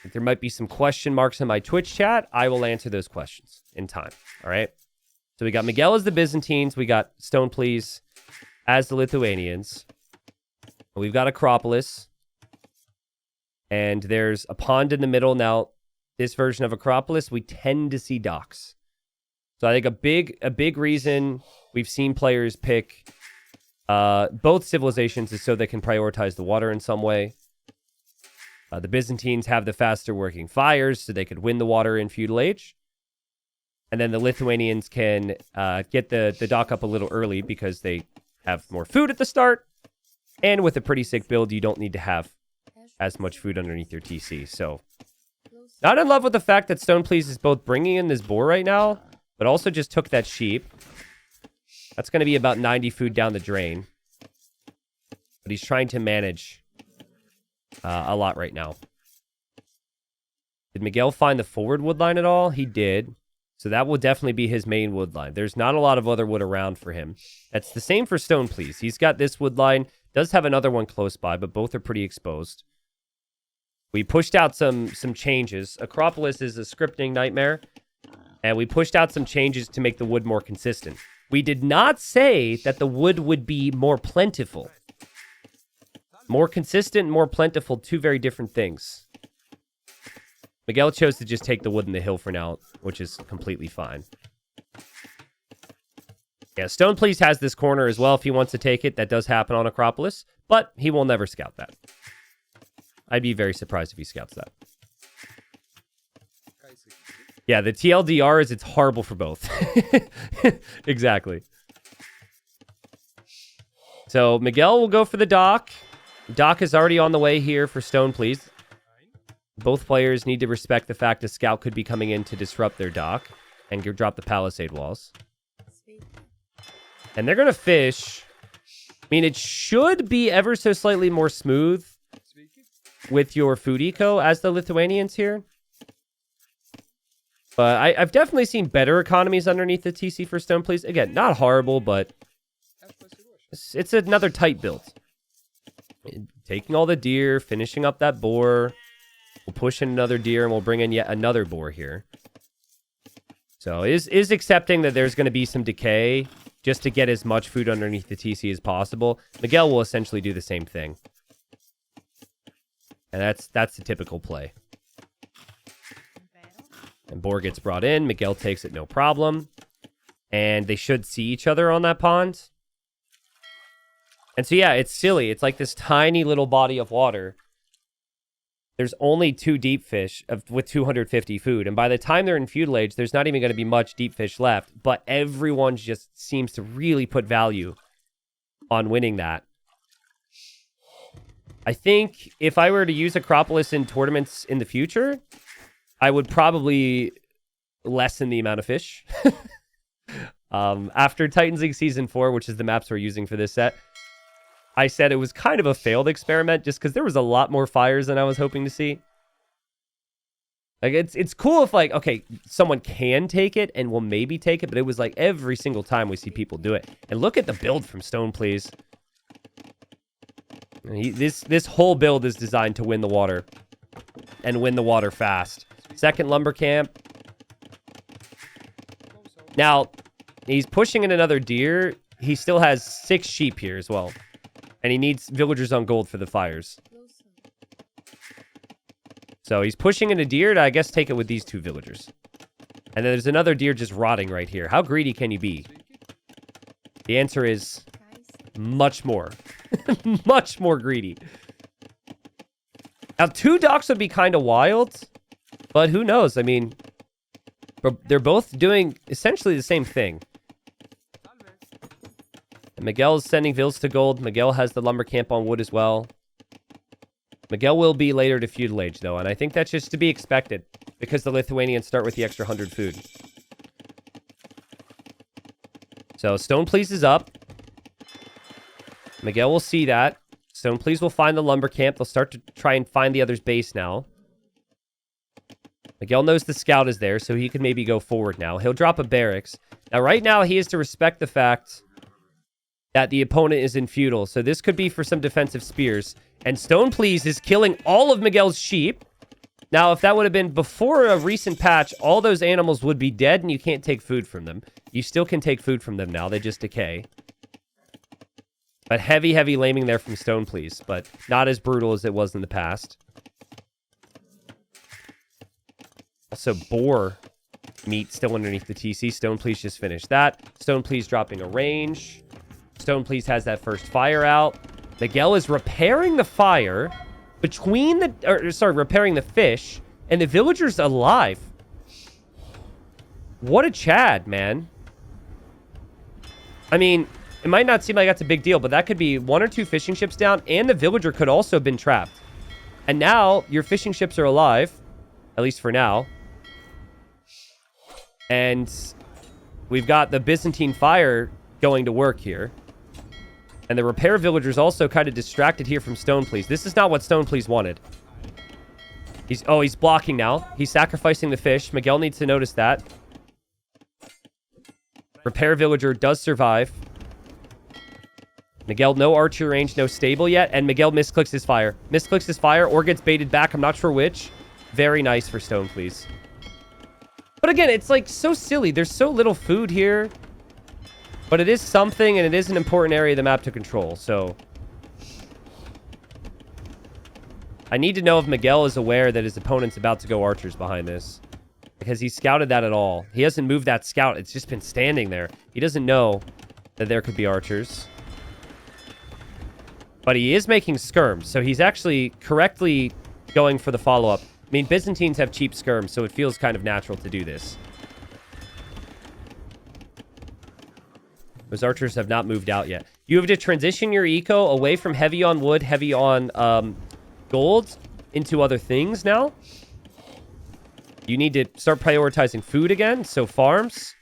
if there might be some question marks in my Twitch chat, I will answer those questions in time. All right. So we got Miguel as the Byzantines. We got StonePlease as the Lithuanians. We've got Acropolis. And there's a pond in the middle. Now, this version of Acropolis, we tend to see docks. So I think a big reason we've seen players pick both civilizations is so they can prioritize the water in some way. The Byzantines have the faster working fires, so they could win the water in feudal age. And then the Lithuanians can get the dock up a little early because they have more food at the start. And with a pretty sick build, you don't need to have as much food underneath your TC. So, not in love with the fact that StonePlease is both bringing in this boar right now, but also just took that sheep. That's going to be about 90 food down the drain. But he's trying to manage a lot right now. Did Miguel find the forward wood line at all? He did. So that will definitely be his main wood line. There's not a lot of other wood around for him. That's the same for StonePlease. He's got this wood line. Does have another one close by, but both are pretty exposed. We pushed out some changes. Acropolis is a scripting nightmare. And we pushed out some changes to make the wood more consistent. We did not say that the wood would be more plentiful. More consistent, more plentiful, two very different things. Miguel chose to just take the wood in the hill for now, which is completely fine. Yeah, StonePlease has this corner as well if he wants to take it. That does happen on Acropolis, but he will never scout that. I'd be very surprised if he scouts that. Yeah, the TLDR is it's horrible for both. Exactly. So Miguel will go for the dock. Dock is already on the way here for StonePlease. Both players need to respect the fact a scout could be coming in to disrupt their dock and drop the palisade walls. And they're going to fish. I mean, it should be ever so slightly more smooth with your food eco as the Lithuanians here. But I've definitely seen better economies underneath the TC for StonePlease. Again, not horrible, but it's another tight build. Taking all the deer, finishing up that boar. We'll push in another deer, and we'll bring in yet another boar here. So is accepting that there's going to be some decay just to get as much food underneath the TC as possible. Miguel will essentially do the same thing. And that's the typical play. And boar gets brought in. Miguel takes it, no problem. And they should see each other on that pond. And so, yeah, it's silly. It's like this tiny little body of water. There's only 2 deep fish with 250 food. And by the time they're in feudal age, there's not even going to be much deep fish left. But everyone just seems to really put value on winning that. I think if I were to use Acropolis in tournaments in the future, I would probably lessen the amount of fish. After Titans League Season 4, which is the maps we're using for this set, I said it was kind of a failed experiment just because there was a lot more fires than I was hoping to see. Like, it's cool if, like, okay, someone can take it and will maybe take it, but it was like every single time we see people do it. And look at the build from StonePlease. This whole build is designed to win the water. And win the water fast. Second lumber camp. Now, he's pushing in another deer. He still has 6 sheep here as well. And he needs villagers on gold for the fires. So he's pushing in a deer to, I guess, take it with these 2 villagers. And then there's another deer just rotting right here. How greedy can you be? The answer is much more. Much more greedy. Now, 2 docks would be kind of wild. But who knows? I mean, they're both doing essentially the same thing. And Miguel is sending vills to gold. Miguel has the lumber camp on wood as well. Miguel will be later to feudal age, though. And I think that's just to be expected. Because the Lithuanians start with the extra 100 food. So, StonePlease is up. Miguel will see that. StonePlease will find the lumber camp. They'll start to try and find the other's base now. Miguel knows the scout is there, so he can maybe go forward now. He'll drop a barracks. Now, right now, he is to respect the fact that the opponent is in feudal. So this could be for some defensive spears. And StonePlease is killing all of Miguel's sheep. Now, if that would have been before a recent patch, all those animals would be dead and you can't take food from them. You still can take food from them now. They just decay. But heavy, heavy laming there from StonePlease. But not as brutal as it was in the past. Also, boar meat still underneath the TC. StonePlease just finished that. StonePlease dropping a range. StonePlease has that first fire out. Miguel is repairing the fire between the... repairing the fish. And the villager's alive. What a Chad, man. I mean, it might not seem like that's a big deal, but that could be 1 or 2 fishing ships down, and the villager could also have been trapped. And now, your fishing ships are alive. At least for now. And we've got the Byzantine fire going to work here. And the repair villager's also kind of distracted here from StonePlease. This is not what StonePlease wanted. He's blocking now. He's sacrificing the fish. Miguel needs to notice that. Repair villager does survive. Miguel, no archer range, no stable yet. And Miguel misclicks his fire. Misclicks his fire or gets baited back. I'm not sure which. Very nice for StonePlease. But again, it's like so silly. There's so little food here. But it is something, and it is an important area of the map to control, so... I need to know if Miguel is aware that his opponent's about to go archers behind this. Because he scouted that at all. He hasn't moved that scout. It's just been standing there. He doesn't know that there could be archers. But he is making skirms, so he's actually correctly going for the follow-up. I mean, Byzantines have cheap skirms, so it feels kind of natural to do this. Those archers have not moved out yet. You have to transition your eco away from heavy on wood, heavy on gold, into other things now. You need to start prioritizing food again, so farms.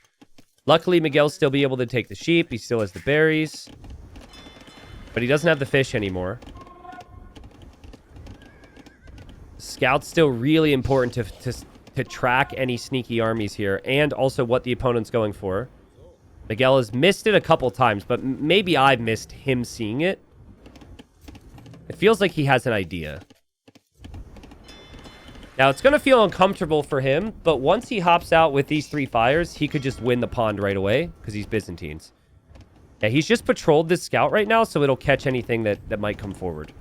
Luckily, Miguel's still be able to take the sheep. He still has the berries. But he doesn't have the fish anymore. Scout's still really important to to track any sneaky armies here and also what the opponent's going for. Miguel has missed it a couple times, but maybe I've missed him seeing it. It feels like he has an idea. Now, it's going to feel uncomfortable for him, but once he hops out with these 3 fires, he could just win the pond right away because he's Byzantines. Yeah, he's just patrolled this scout right now, so it'll catch anything that might come forward.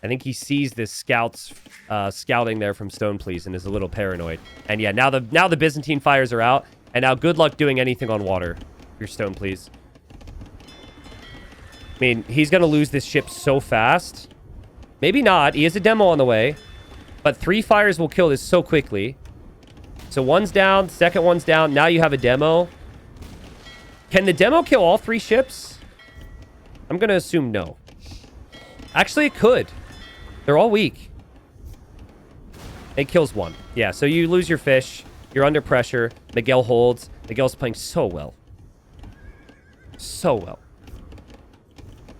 I think he sees this scouting there from StonePlease and is a little paranoid. And yeah, now the Byzantine fires are out, and now good luck doing anything on water. Your StonePlease. I mean, he's going to lose this ship so fast. Maybe not. He has a demo on the way. But 3 fires will kill this so quickly. So one's down. Second one's down. Now you have a demo. Can the demo kill all 3 ships? I'm going to assume no. Actually, it could. They're all weak. It kills 1. Yeah, so you lose your fish. You're under pressure. Miguel holds. Miguel's playing so well. So well.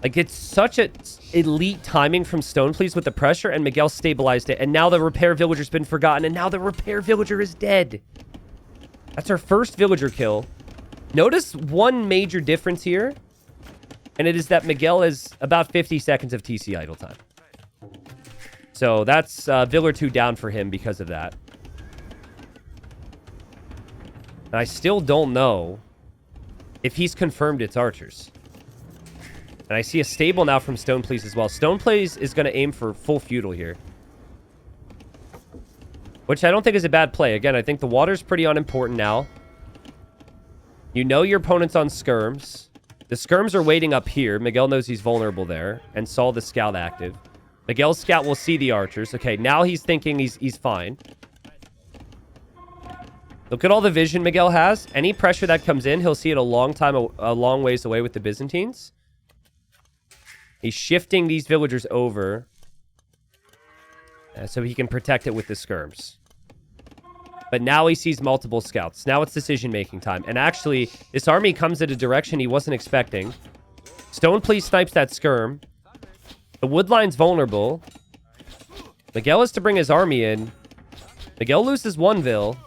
Like, it's such a elite timing from StonePlease with the pressure, and Miguel stabilized it. And now the repair villager's been forgotten, and now the repair villager is dead. That's our first villager kill. Notice one major difference here, and it is that Miguel has about 50 seconds of TC idle time. So that's Villa 2 down for him because of that. And I still don't know if he's confirmed it's archers. And I see a stable now from StonePlease as well. StonePlease is going to aim for full feudal here. Which I don't think is a bad play. Again, I think the water's pretty unimportant now. You know your opponent's on skirms. The skirms are waiting up here. Miguel knows he's vulnerable there. And saw the scout active. Miguel's scout will see the archers. Okay, now he's thinking he's fine. Look at all the vision Miguel has. Any pressure that comes in, he'll see it a long ways away with the Byzantines. He's shifting these villagers over so he can protect it with the skirms. But now he sees multiple scouts. Now it's decision-making time. And actually, this army comes at a direction he wasn't expecting. StonePlease snipes that skirm. The wood line's vulnerable. Miguel has to bring his army in. Miguel loses 1 vill.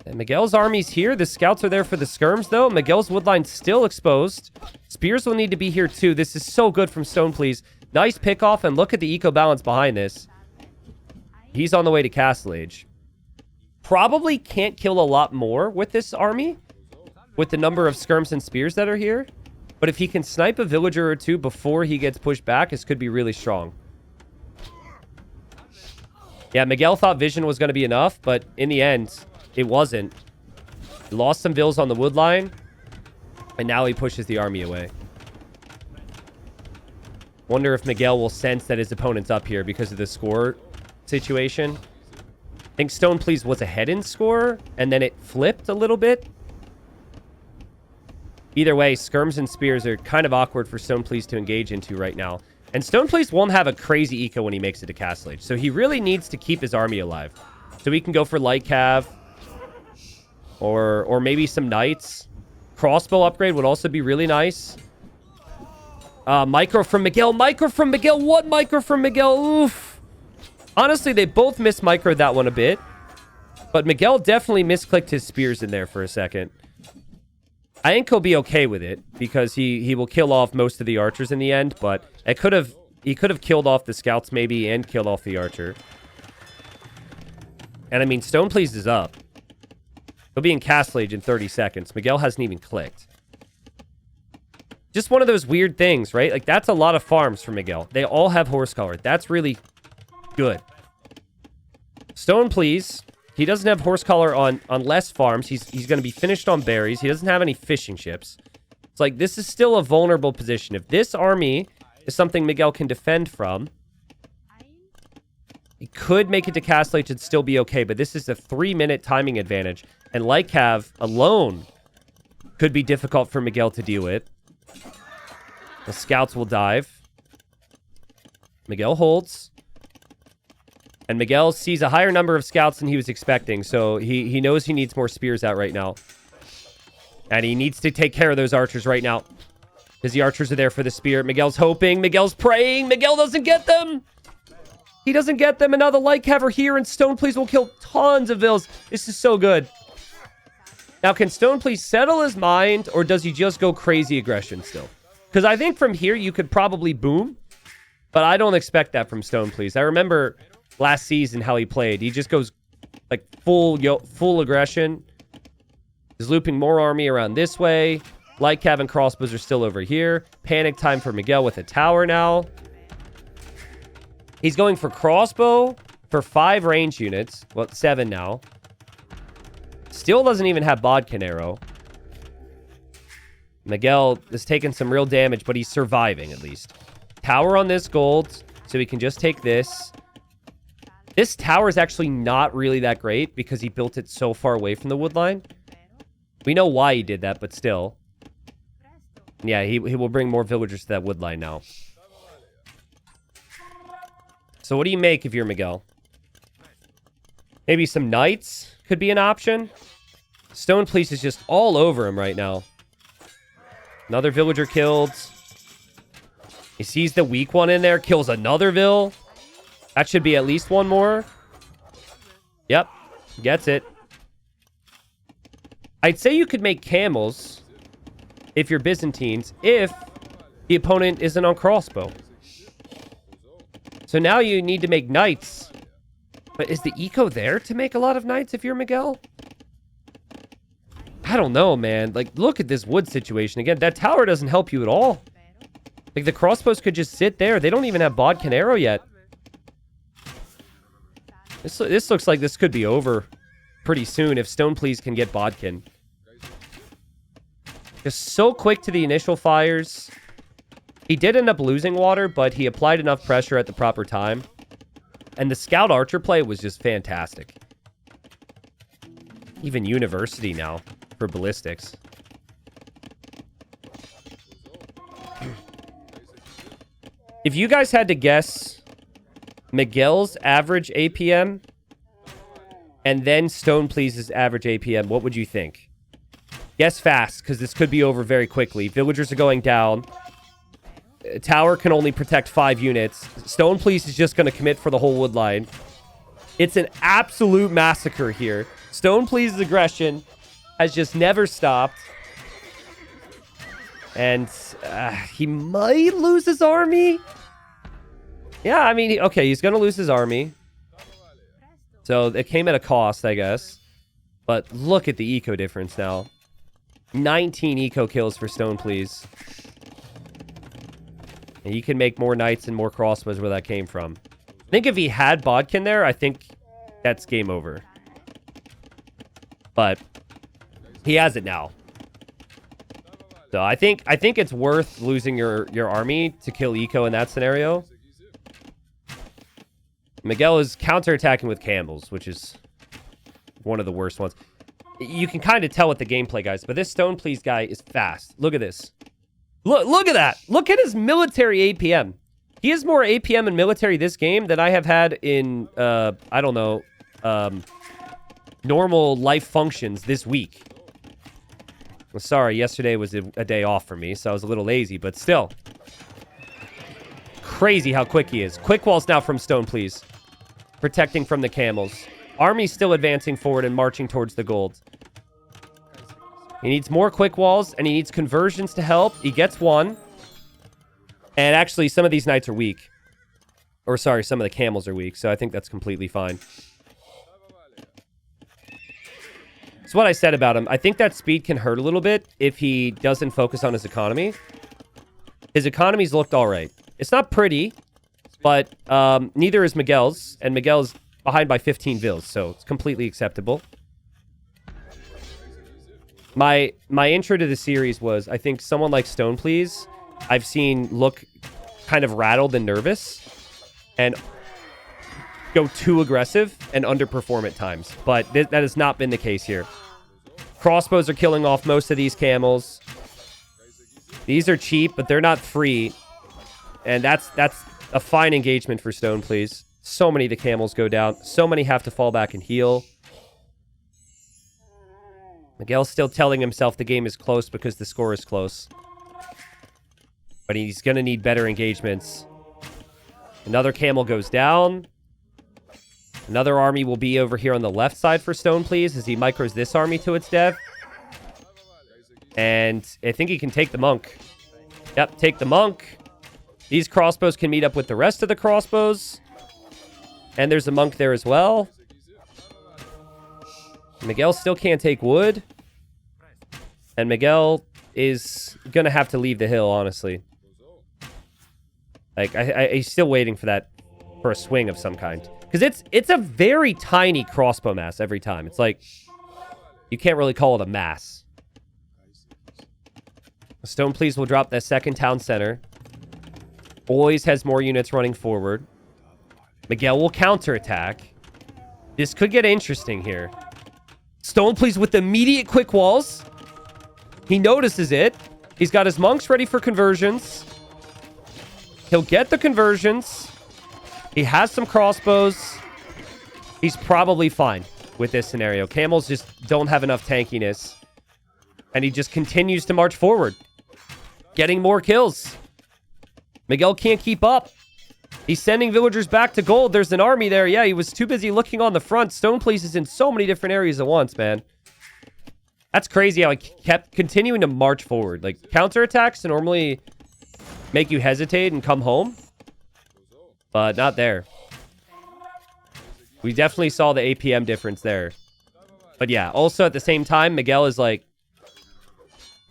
And Miguel's army's here. The scouts are there for the skirms, though. Miguel's woodline's still exposed. Spears will need to be here, too. This is so good from StonePlease. Nice pick-off, and look at the eco-balance behind this. He's on the way to Castle Age. Probably can't kill a lot more with this army, with the number of skirms and spears that are here. But if he can snipe a villager or 2 before he gets pushed back, this could be really strong. Yeah, Miguel thought vision was going to be enough, but in the end, it wasn't. He lost some vills on the wood line, and now he pushes the army away. Wonder if Miguel will sense that his opponent's up here because of the score situation. I think StonePlease was ahead in score, and then it flipped a little bit. Either way, skirms and spears are kind of awkward for StonePlease to engage into right now. And StonePlease won't have a crazy eco when he makes it to Castle Age, so he really needs to keep his army alive. So he can go for light cav, or maybe some knights. Crossbow upgrade would also be really nice. Micro from Miguel. Micro from Miguel. What micro from Miguel? Oof. Honestly, they both mismicroed that one a bit. But Miguel definitely misclicked his spears in there for a second. I think he'll be okay with it because he will kill off most of the archers in the end. But he could have killed off the scouts maybe and killed off the archer. And I mean, StonePlease is up. He'll be in Castle Age in 30 seconds. Miguel hasn't even clicked. Just one of those weird things, right? Like, that's a lot of farms for Miguel. They all have horsecollar. That's really good. StonePlease, he doesn't have horsecollar on less farms. He's going to be finished on berries. He doesn't have any fishing ships. It's like, this is still a vulnerable position. If this army is something Miguel can defend from, he could make it to Castle Age and still be okay, but this is a 3-minute timing advantage. And Light Cav alone could be difficult for Miguel to deal with. The scouts will dive. Miguel holds. And Miguel sees a higher number of scouts than he was expecting, so he knows he needs more spears out right now. And he needs to take care of those archers right now. Because the archers are there for the spear. Miguel's hoping. Miguel's praying. Miguel doesn't get them. He doesn't get them, and now the light cav here, and StonePlease will kill tons of vills. This is so good. Now, can StonePlease settle his mind, or does he just go crazy aggression still? Because I think from here, you could probably boom, but I don't expect that from StonePlease. I remember last season how he played. He just goes like full aggression. He's looping more army around this way. Light cav and crossbows are still over here. Panic time for Miguel with a tower now. He's going for crossbow for 5 range units. Well, 7 now. Still doesn't even have bodkin arrow. Miguel is taking some real damage, but he's surviving at least. Tower on this gold, so he can just take this. This tower is actually not really that great because he built it so far away from the wood line. We know why he did that, but still. Yeah, he will bring more villagers to that wood line now. So what do you make if you're Miguel? Maybe some knights could be an option. StonePlease is just all over him right now. Another villager killed. He sees the weak one in there, kills another vill. That should be at least one more. Yep, gets it. I'd say you could make camels if you're Byzantines, if the opponent isn't on crossbow. So now you need to make knights. But is the eco there to make a lot of knights if you're Miguel? I don't know, man. Like, look at this wood situation. Again, that tower doesn't help you at all. Like, the crossbows could just sit there. They don't even have bodkin arrow yet. This looks like this could be over pretty soon if StonePlease can get bodkin. Just so quick to the initial fires. He did end up losing water, but he applied enough pressure at the proper time. And the scout archer play was just fantastic. Even university now for ballistics. If you guys had to guess Miguel's average APM and then StonePlease's average APM, what would you think? Guess fast, because this could be over very quickly. Villagers are going down. Tower can only protect 5 units. StonePlease is just going to commit for the whole wood line. It's an absolute massacre here. StonePlease's aggression has just never stopped. And he might lose his army. Yeah, I mean, okay, he's going to lose his army. So it came at a cost, I guess. But look at the eco difference now. 19 eco kills for StonePlease. And you can make more knights and more crossbows where that came from. I think if he had bodkin there, I think that's game over. But he has it now. So I think it's worth losing your army to kill eco in that scenario. Miguel is counterattacking with camels, which is one of the worst ones. You can kind of tell with the gameplay, guys, but this StonePlease guy is fast. Look at this. Look at that. Look at his military APM. He has more APM in military this game than I have had in, I don't know, normal life functions this week. Well, sorry, yesterday was a day off for me, so I was a little lazy, but still. Crazy how quick he is. Quick walls now from StonePlease. Protecting from the camels. Army's still advancing forward and marching towards the gold. He needs more quick walls, and he needs conversions to help. He gets one. And actually, some of these knights are weak. Or sorry, some of the camels are weak, so I think that's completely fine. That's what I said about him. I think that speed can hurt a little bit if he doesn't focus on his economy. His economy's looked all right. It's not pretty, but neither is Miguel's. And Miguel's behind by 15 vills, so it's completely acceptable. My intro to the series was, I think someone like StonePlease, I've seen look kind of rattled and nervous and go too aggressive and underperform at times. But that has not been the case here. Crossbows are killing off most of these camels. These are cheap, but they're not free. And that's a fine engagement for StonePlease. So many of the camels go down. So many have to fall back and heal. Miguel's still telling himself the game is close because the score is close. But he's going to need better engagements. Another camel goes down. Another army will be over here on the left side for StonePlease as he micros this army to its death. And I think he can take the monk. Yep, take the monk. These crossbows can meet up with the rest of the crossbows. And there's a monk there as well. Miguel still can't take wood. And Miguel is going to have to leave the hill, honestly. Like, he's still waiting for that, for a swing of some kind. Because it's a very tiny crossbow mass every time. It's like, you can't really call it a mass. StonePlease will drop that second town center. Always has more units running forward. Miguel will counterattack. This could get interesting here. StonePlease with immediate quick walls. He notices it. He's got his monks ready for conversions. He'll get the conversions. He has some crossbows. He's probably fine with this scenario. Camels just don't have enough tankiness. And he just continues to march forward. Getting more kills. Miguel can't keep up. He's sending villagers back to gold. There's an army there. Yeah, he was too busy looking on the front. StonePlease is in so many different areas at once, man. That's crazy how he kept continuing to march forward. Like, counterattacks normally make you hesitate and come home. But not there. We definitely saw the APM difference there. But yeah, also at the same time, Miguel is like...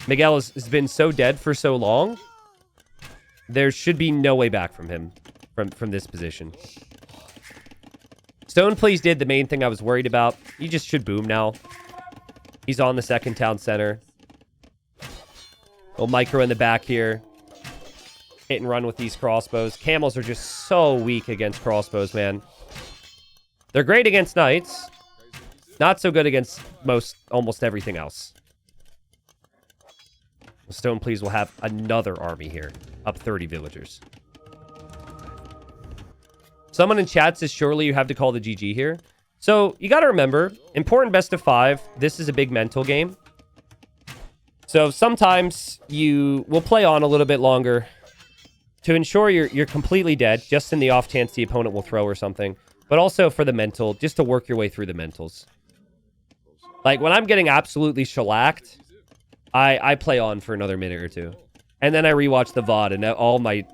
Miguel has been so dead for so long. There should be no way back from him. From this position. StonePlease did the main thing I was worried about. He just should boom now. He's on the second town center. Little micro in the back here. Hit and run with these crossbows. Camels are just so weak against crossbows, man. They're great against knights. Not so good against almost everything else. StonePlease will have another army here. Up 30 villagers. Someone in chat says, surely you have to call the GG here. So, you got to remember, important best of 5. This is a big mental game. So, sometimes you will play on a little bit longer to ensure you're completely dead, just in the off chance the opponent will throw or something. But also for the mental, just to work your way through the mentals. Like, when I'm getting absolutely shellacked, I play on for another minute or two. And then I rewatch the VOD, and all my,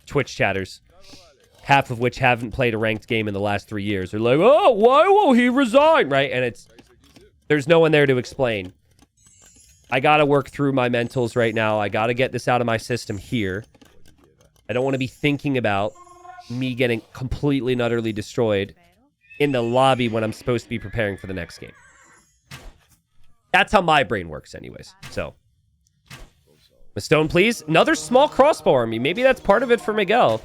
Twitch chatters, half of which haven't played a ranked game in the last 3 years, are like, oh, why will he resign? Right? And there's no one there to explain. I gotta work through my mentals right now. I gotta get this out of my system here. I don't want to be thinking about me getting completely and utterly destroyed in the lobby when I'm supposed to be preparing for the next game. That's how my brain works anyways. So, StonePlease. Another small crossbow army. Maybe that's part of it for Miguel.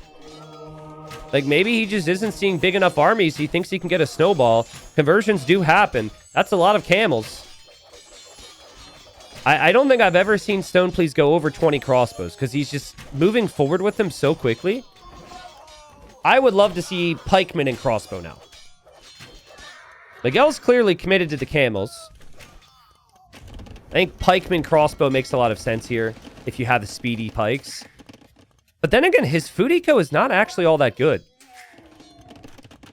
Like, maybe he just isn't seeing big enough armies. He thinks he can get a snowball. Conversions do happen. That's a lot of camels. I don't think I've ever seen StonePlease go over 20 crossbows because he's just moving forward with them so quickly. I would love to see pikemen and crossbow now. Miguel's clearly committed to the camels. I think pikeman crossbow makes a lot of sense here if you have the speedy pikes. But then again, his food eco is not actually all that good.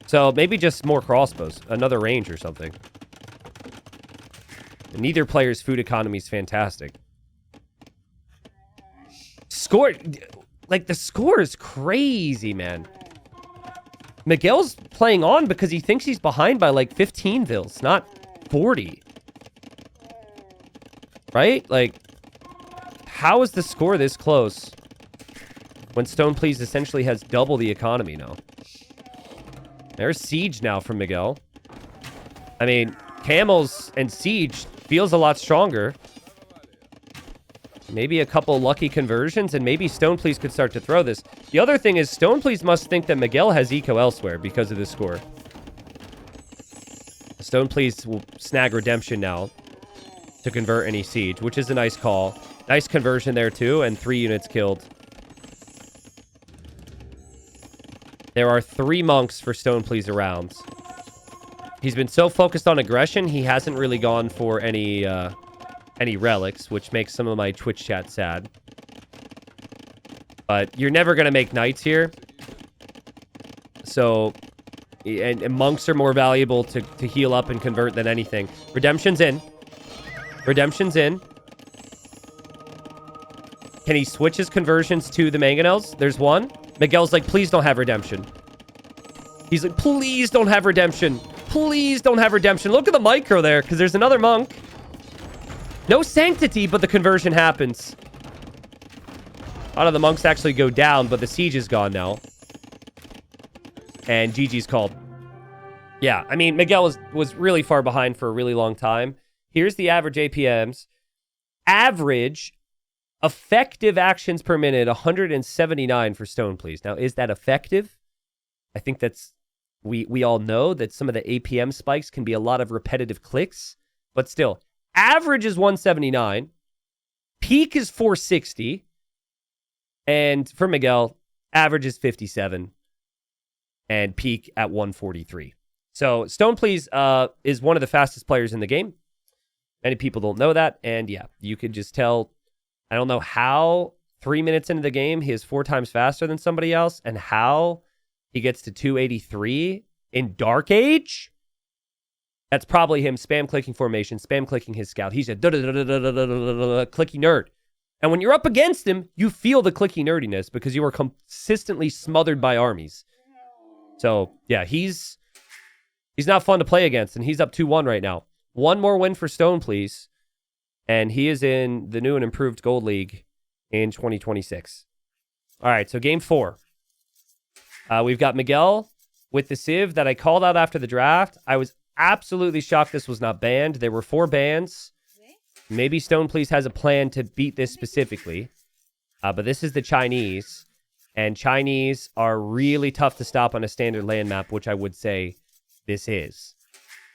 So maybe just more crossbows. Another range or something. And neither player's food economy is fantastic. Score... Like, the score is crazy, man. Miguel's playing on because he thinks he's behind by, like, 15 vills, not 40. Right? Like, how is the score this close when StonePlease essentially has double the economy now? There's Siege now from Miguel. I mean, Camels and Siege feels a lot stronger. Maybe a couple lucky conversions, and maybe StonePlease could start to throw this. The other thing is, StonePlease must think that Miguel has eco elsewhere because of this score. StonePlease will snag Redemption now to convert any Siege, which is a nice call. Nice conversion there, too, and 3 units killed. There are 3 monks for StonePlease around. He's been so focused on aggression, he hasn't really gone for any relics, which makes some of my Twitch chat sad. But you're never going to make knights here. So, and monks are more valuable to heal up and convert than anything. Redemption's in. Redemption's in. Can he switch his conversions to the mangonels? There's one. Miguel's like, please don't have redemption. He's like, please don't have redemption. Please don't have redemption. Look at the micro there, because there's another monk. No sanctity, but the conversion happens. A lot of the monks actually go down, but the siege is gone now. And GG's called. Yeah, I mean, Miguel was really far behind for a really long time. Here's the average APMs. Average effective actions per minute, 179 for StonePlease. Now, is that effective? I think that's... We all know that some of the APM spikes can be a lot of repetitive clicks. But still, average is 179. Peak is 460. And for Miguel, average is 57. And peak at 143. So StonePlease is one of the fastest players in the game. Many people don't know that. And yeah, you could just tell, I don't know how 3 minutes into the game, he is 4 times faster than somebody else. And how he gets to 283 in Dark Age. That's probably him spam clicking formation, spam clicking his scout. He's a clicky nerd. And when you're up against him, you feel the clicky nerdiness because you are consistently smothered by armies. So, yeah, he's not fun to play against, and he's up 2-1 right now. One more win for StonePlease, and he is in the new and improved Gold League in 2026. All right, so game 4. We've got Miguel with the Civ that I called out after the draft. I was absolutely shocked this was not banned. There were 4 bans. Maybe StonePlease has a plan to beat this specifically. But this is the Chinese. And Chinese are really tough to stop on a standard land map, which I would say this is.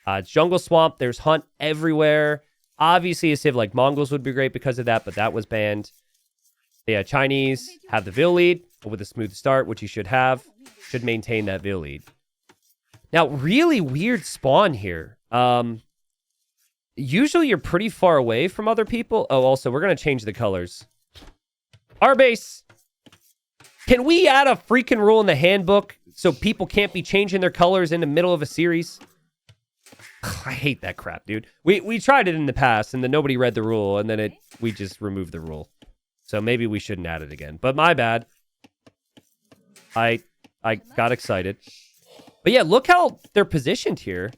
It's Jungle Swamp. There's Hunt everywhere. Obviously, a Civ like Mongols would be great because of that, but that was banned. Yeah, Chinese have the Vil lead with a smooth start, which you should have. Should maintain that Vil lead. Now, really weird spawn here. Usually you're pretty far away from other people. Oh, also, we're going to change the colors. Our base. Can we add a freaking rule in the handbook so people can't be changing their colors in the middle of a series? I hate that crap, dude. We tried it in the past, and then nobody read the rule, and then we just removed the rule. So maybe we shouldn't add it again. But my bad. I got excited. But yeah, look how they're positioned here.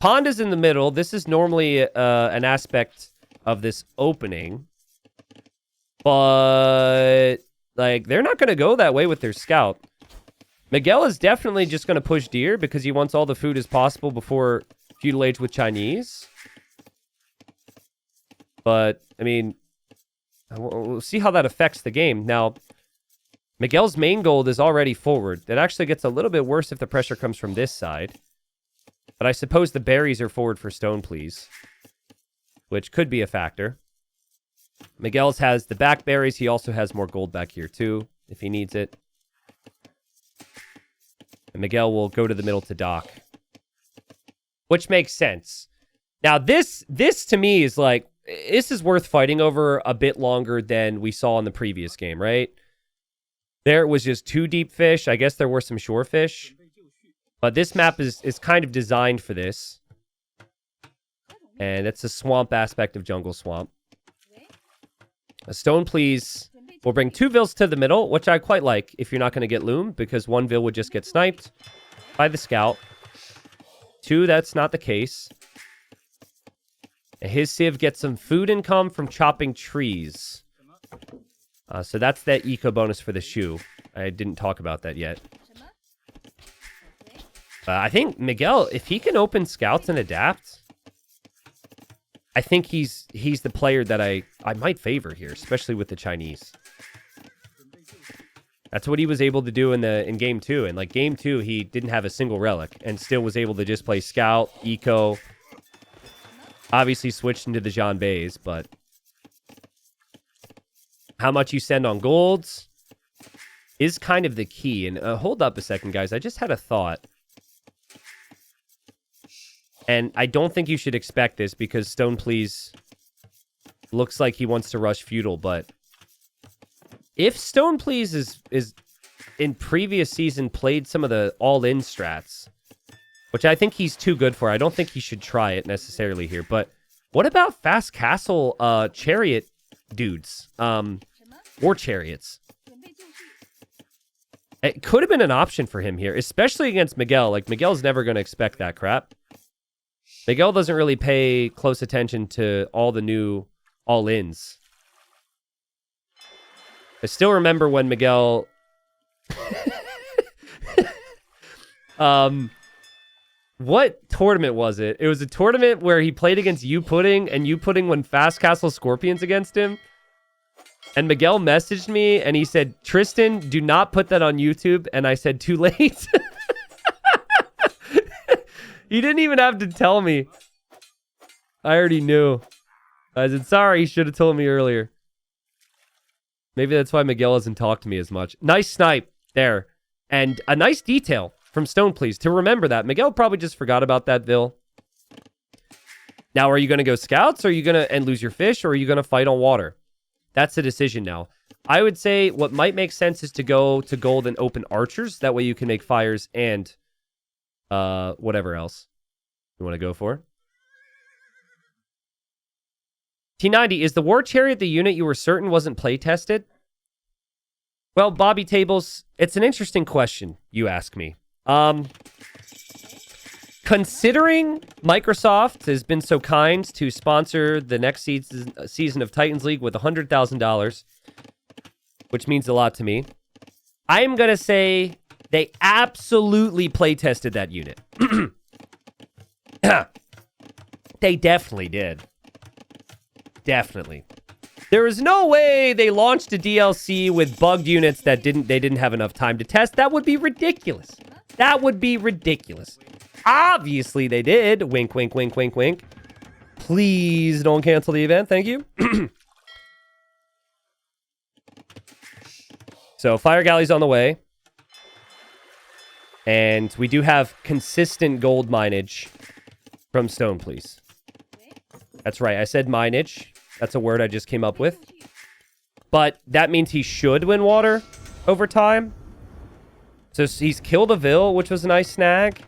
Pond is in the middle. This is normally an aspect of this opening. But, like, they're not going to go that way with their scout. Miguel is definitely just going to push deer because he wants all the food as possible before feudal age with Chinese. But, I mean, we'll see how that affects the game. Now, Miguel's main gold is already forward. That actually gets a little bit worse if the pressure comes from this side. But I suppose the berries are forward for StonePlease, which could be a factor. Miguel's has the back berries. He also has more gold back here, too, if he needs it. And Miguel will go to the middle to dock, which makes sense. Now, this to me is like, this is worth fighting over a bit longer than we saw in the previous game, right? There was just 2 deep fish. I guess there were some shore fish. But this map is kind of designed for this. And it's the swamp aspect of Jungle Swamp. A StonePlease will bring 2 Vils to the middle, which I quite like if you're not going to get Loom, because 1 Vil would just get sniped by the scout. 2, that's not the case. His Civ gets some food income from chopping trees. So that's that eco bonus for the shoe. I didn't talk about that yet. I think Miguel, if he can open scouts and adapt, I think he's the player that I might favor here, especially with the Chinese. That's what he was able to do in game 2. And like game 2, he didn't have a single relic and still was able to just play scout, eco. Obviously switched into the Jean Bays, but how much you send on golds is kind of the key. And hold up a second, guys. I just had a thought. And I don't think you should expect this because StonePlease looks like he wants to rush feudal, but if StonePlease is in previous season played some of the all-in strats, which I think he's too good for. I don't think he should try it necessarily here. But what about fast castle chariot dudes? Or chariots? It could have been an option for him here, especially against Miguel. Like, Miguel's never going to expect that crap. Miguel doesn't really pay close attention to all the new all-ins. I still remember when Miguel... what tournament was it? It was a tournament where he played against U-Pudding, and U-Pudding won Fast Castle Scorpions against him. And Miguel messaged me, and he said, Tristan, do not put that on YouTube. And I said, too late. He didn't even have to tell me. I already knew. I said, sorry, he should have told me earlier. Maybe that's why Miguel hasn't talked to me as much. Nice snipe there. And a nice detail from StonePlease to remember that. Miguel probably just forgot about that, Vil. Now, are you going to go scouts, or are you going to and lose your fish, or are you going to fight on water? That's the decision now. I would say what might make sense is to go to gold and open archers. That way you can make fires and whatever else you want to go for. T90, is the War Chariot the unit you were certain wasn't play tested? Well, Bobby Tables, it's an interesting question, you ask me. Considering Microsoft has been so kind to sponsor the next season of Titans League with $100,000, which means a lot to me, I'm going to say they absolutely play tested that unit. They definitely did. Definitely. There is no way they launched a DLC with bugged units that they didn't have enough time to test. That would be ridiculous. That would be ridiculous. Obviously they did. Wink, wink, wink, wink, wink. Please don't cancel the event. Thank you. So Fire Galley's on the way. And we do have consistent gold mineage from StonePlease. That's right. I said mineage. That's a word I just came up with. But that means he should win water over time. So he's killed a Vil, which was a nice snag.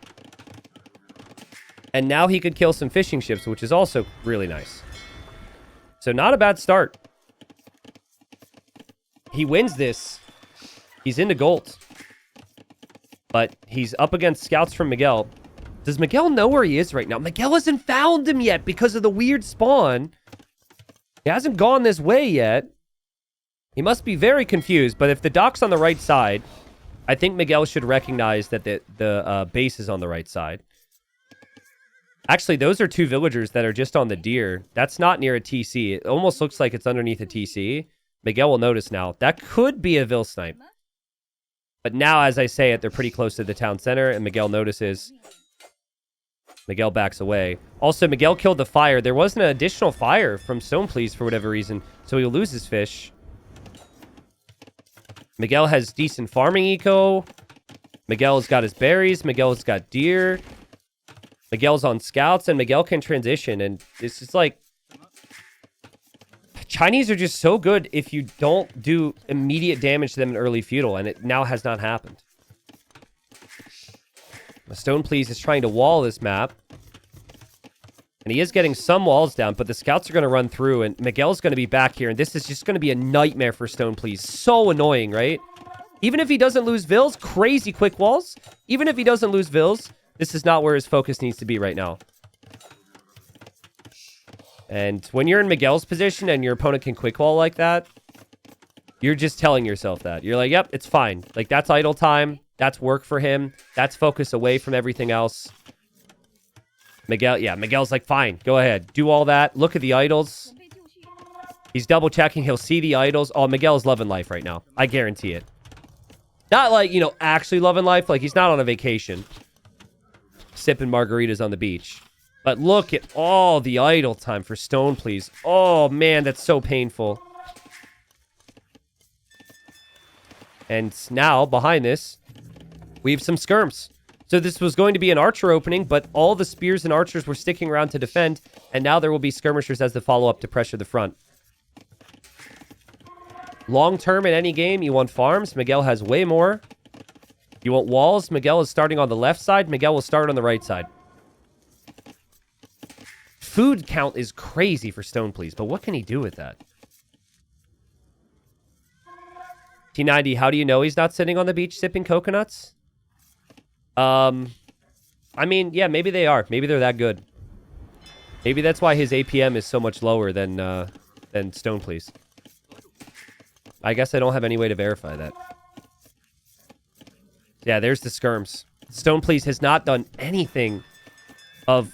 And now he could kill some fishing ships, which is also really nice. So not a bad start. He wins this. He's into gold. But he's up against scouts from Miguel. Does Miguel know where he is right now? Miguel hasn't found him yet because of the weird spawn. He hasn't gone this way yet. He must be very confused, but if the dock's on the right side, I think Miguel should recognize that the base is on the right side. Actually, those are two villagers that are just on the deer. That's not near a TC. It almost looks like it's underneath a TC. Miguel will notice now. That could be a Vil snipe. But now, as I say it, they're pretty close to the town center, and Miguel notices. Miguel backs away. Also, Miguel killed the fire. There wasn't an additional fire from StonePlease for whatever reason, so he'll lose his fish. Miguel has decent farming eco. Miguel's got his berries. Miguel's got deer. Miguel's on scouts, and Miguel can transition. And it's just like... Chinese are just so good if you don't do immediate damage to them in early feudal, and it now has not happened. StonePlease is trying to wall this map. And he is getting some walls down, but the scouts are going to run through, and Miguel's going to be back here, and this is just going to be a nightmare for StonePlease. So annoying, right? Even if he doesn't lose Vils, crazy quick walls. Even if he doesn't lose Vils, this is not where his focus needs to be right now. And when you're in Miguel's position and your opponent can quick wall like that, you're just telling yourself that. You're like, yep, it's fine. Like, that's idle time. That's work for him. That's focus away from everything else. Miguel, yeah, Miguel's like, fine, go ahead. Do all that. Look at the idols. He's double checking. He'll see the idols. Oh, Miguel's loving life right now. I guarantee it. Not like, you know, actually loving life. Like, he's not on a vacation. Sipping margaritas on the beach. But look at all the idle time for StonePlease. Oh, man, that's so painful. And now, behind this, we have some skirms. So this was going to be an archer opening, but all the spears and archers were sticking around to defend, and now there will be skirmishers as the follow-up to pressure the front. Long term in any game, you want farms. Miguel has way more. You want walls. Miguel is starting on the left side. Miguel will start on the right side. Food count is crazy for StonePlease, but what can he do with that? T90, how do you know he's not sitting on the beach sipping coconuts? I mean, yeah, maybe they are. Maybe they're that good. Maybe that's why his APM is so much lower than StonePlease. I guess I don't have any way to verify that. Yeah, there's the skirms. StonePlease has not done anything of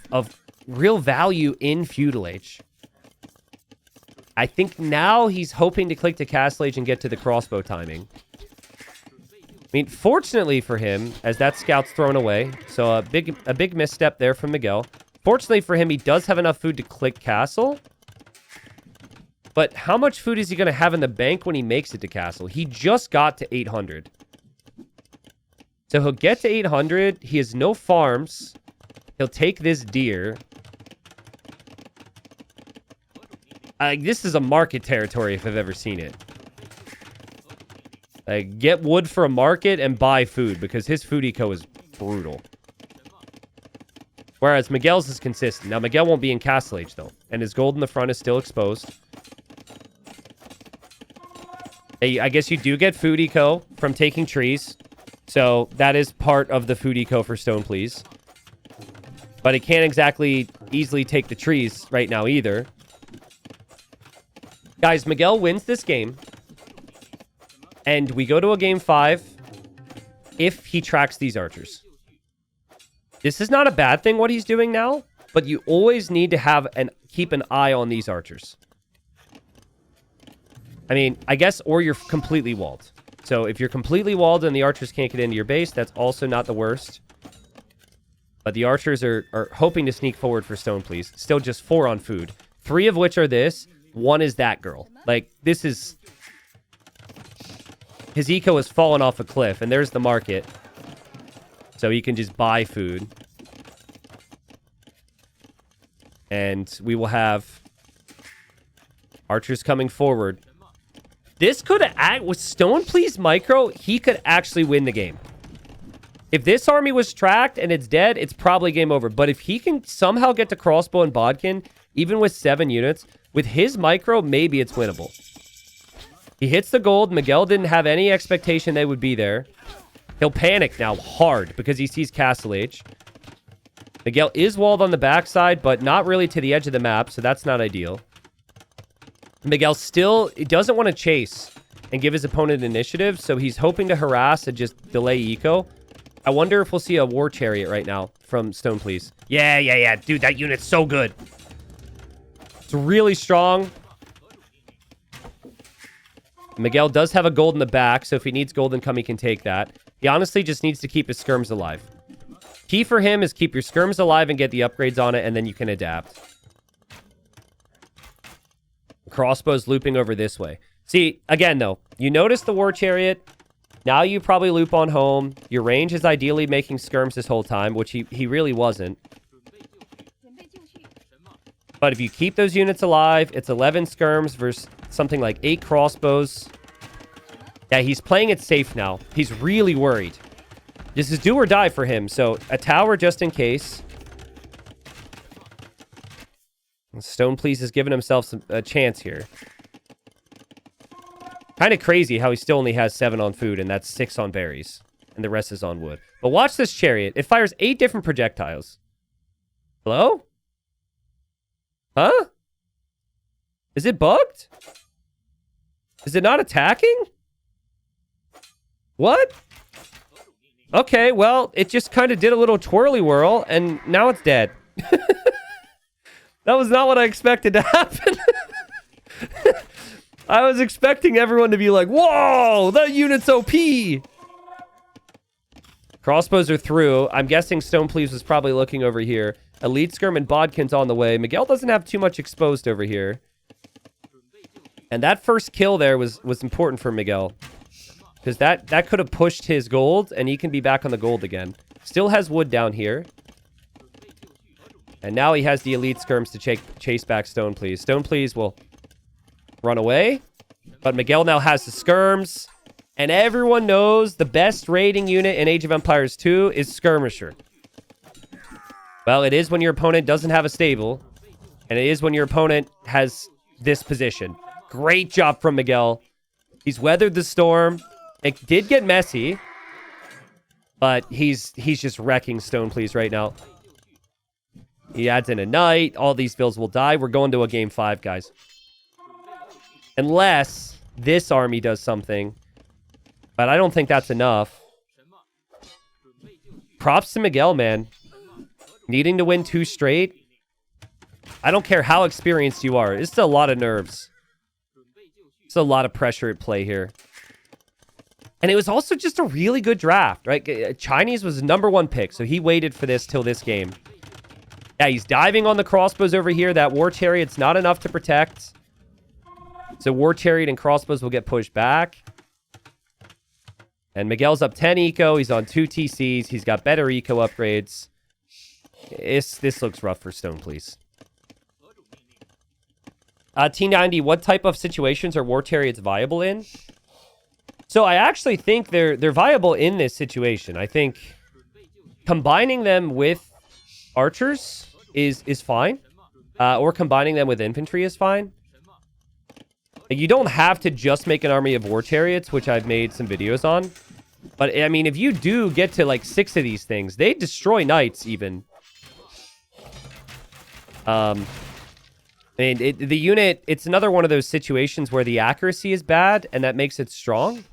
real value in Feudal Age. I think now he's hoping to click to Castle Age and get to the crossbow timing. I mean, fortunately for him, as that scout's thrown away, so a big misstep there from Miguel. Fortunately for him, he does have enough food to click Castle. But how much food is he going to have in the bank when he makes it to Castle? He just got to 800. So he'll get to 800. He has no farms. He'll take this deer. This is a market territory if I've ever seen it. Get wood for a market and buy food because his food eco is brutal. Whereas Miguel's is consistent. Now, Miguel won't be in Castle Age, though. And his gold in the front is still exposed. I guess you do get food eco from taking trees. So that is part of the food eco for StonePlease. But it can't exactly easily take the trees right now either. Guys, Miguel wins this game. And we go to a game 5 if he tracks these archers. This is not a bad thing what he's doing now, but you always need to have keep an eye on these archers. I mean, I guess, or you're completely walled. So if you're completely walled and the archers can't get into your base, that's also not the worst. But the archers are hoping to sneak forward for StonePlease. Still just 4 on food. 3 of which are this. 1 is that girl. Like, this is... His eco has fallen off a cliff, and there's the market. So he can just buy food. And we will have archers coming forward. This could act with StonePlease Micro, he could actually win the game. If this army was tracked and it's dead, it's probably game over. But if he can somehow get to crossbow and bodkin, even with 7 units, with his micro, maybe it's winnable. He hits the gold. Miguel didn't have any expectation they would be there. He'll panic now hard because he sees Castle Age. Miguel is walled on the backside, but not really to the edge of the map, so that's not ideal. Miguel still doesn't want to chase and give his opponent initiative, so he's hoping to harass and just delay eco. I wonder if we'll see a war chariot right now from StonePlease. Yeah. Dude, that unit's so good. It's really strong. Miguel does have a gold in the back, so if he needs gold income, he can take that. He honestly just needs to keep his skirms alive. Key for him is keep your skirms alive and get the upgrades on it, and then you can adapt. Crossbow's looping over this way. See, again, though, you notice the war chariot. Now you probably loop on home. Your range is ideally making skirms this whole time, which he really wasn't. But if you keep those units alive, it's 11 skirms versus something like 8 crossbows. Yeah, he's playing it safe now. He's really worried. This is do or die for him. So a tower just in case. StonePlease has given himself a chance here. Kind of crazy how he still only has 7 on food, and that's 6 on berries. And the rest is on wood. But watch this chariot. It fires 8 different projectiles. Hello? Huh? Is it bugged? Is it not attacking? What? Okay, well, it just kind of did a little twirly whirl, and now it's dead. That was not what I expected to happen. I was expecting everyone to be like, whoa, that unit's OP. Crossbows are through. I'm guessing StonePlease was probably looking over here. Elite Skirm and Bodkin's on the way. Miguel doesn't have too much exposed over here. And that first kill there was important for Miguel. Because that could have pushed his gold, and he can be back on the gold again. Still has wood down here. And now he has the Elite Skirms to chase back StonePlease. StonePlease will run away. But Miguel now has the skirms. And everyone knows the best raiding unit in Age of Empires 2 is Skirmisher. Well, it is when your opponent doesn't have a stable. And it is when your opponent has this position. Great job from Miguel. He's weathered the storm. It did get messy. But he's just wrecking StonePlease right now. He adds in a knight. All these vills will die. We're going to a game 5, guys. Unless this army does something. But I don't think that's enough. Props to Miguel, man. Needing to win 2 straight. I don't care how experienced you are. It's a lot of nerves. It's a lot of pressure at play here. And it was also just a really good draft, right? Chinese was the #1 pick, so he waited for this till this game. Yeah, he's diving on the crossbows over here. That War Chariot's not enough to protect. So War Chariot and crossbows will get pushed back. And Miguel's up 10 eco. He's on 2 TCs. He's got better eco upgrades. This looks rough for StonePlease. T90, what type of situations are War Chariots viable in? So I actually think they're viable in this situation. I think combining them with archers is fine. Or combining them with infantry is fine. You don't have to just make an army of War Chariots, which I've made some videos on. But, I mean, if you do get to, like, 6 of these things, they destroy knights, even. I mean, the unit, it's another one of those situations where the accuracy is bad, and that makes it strong.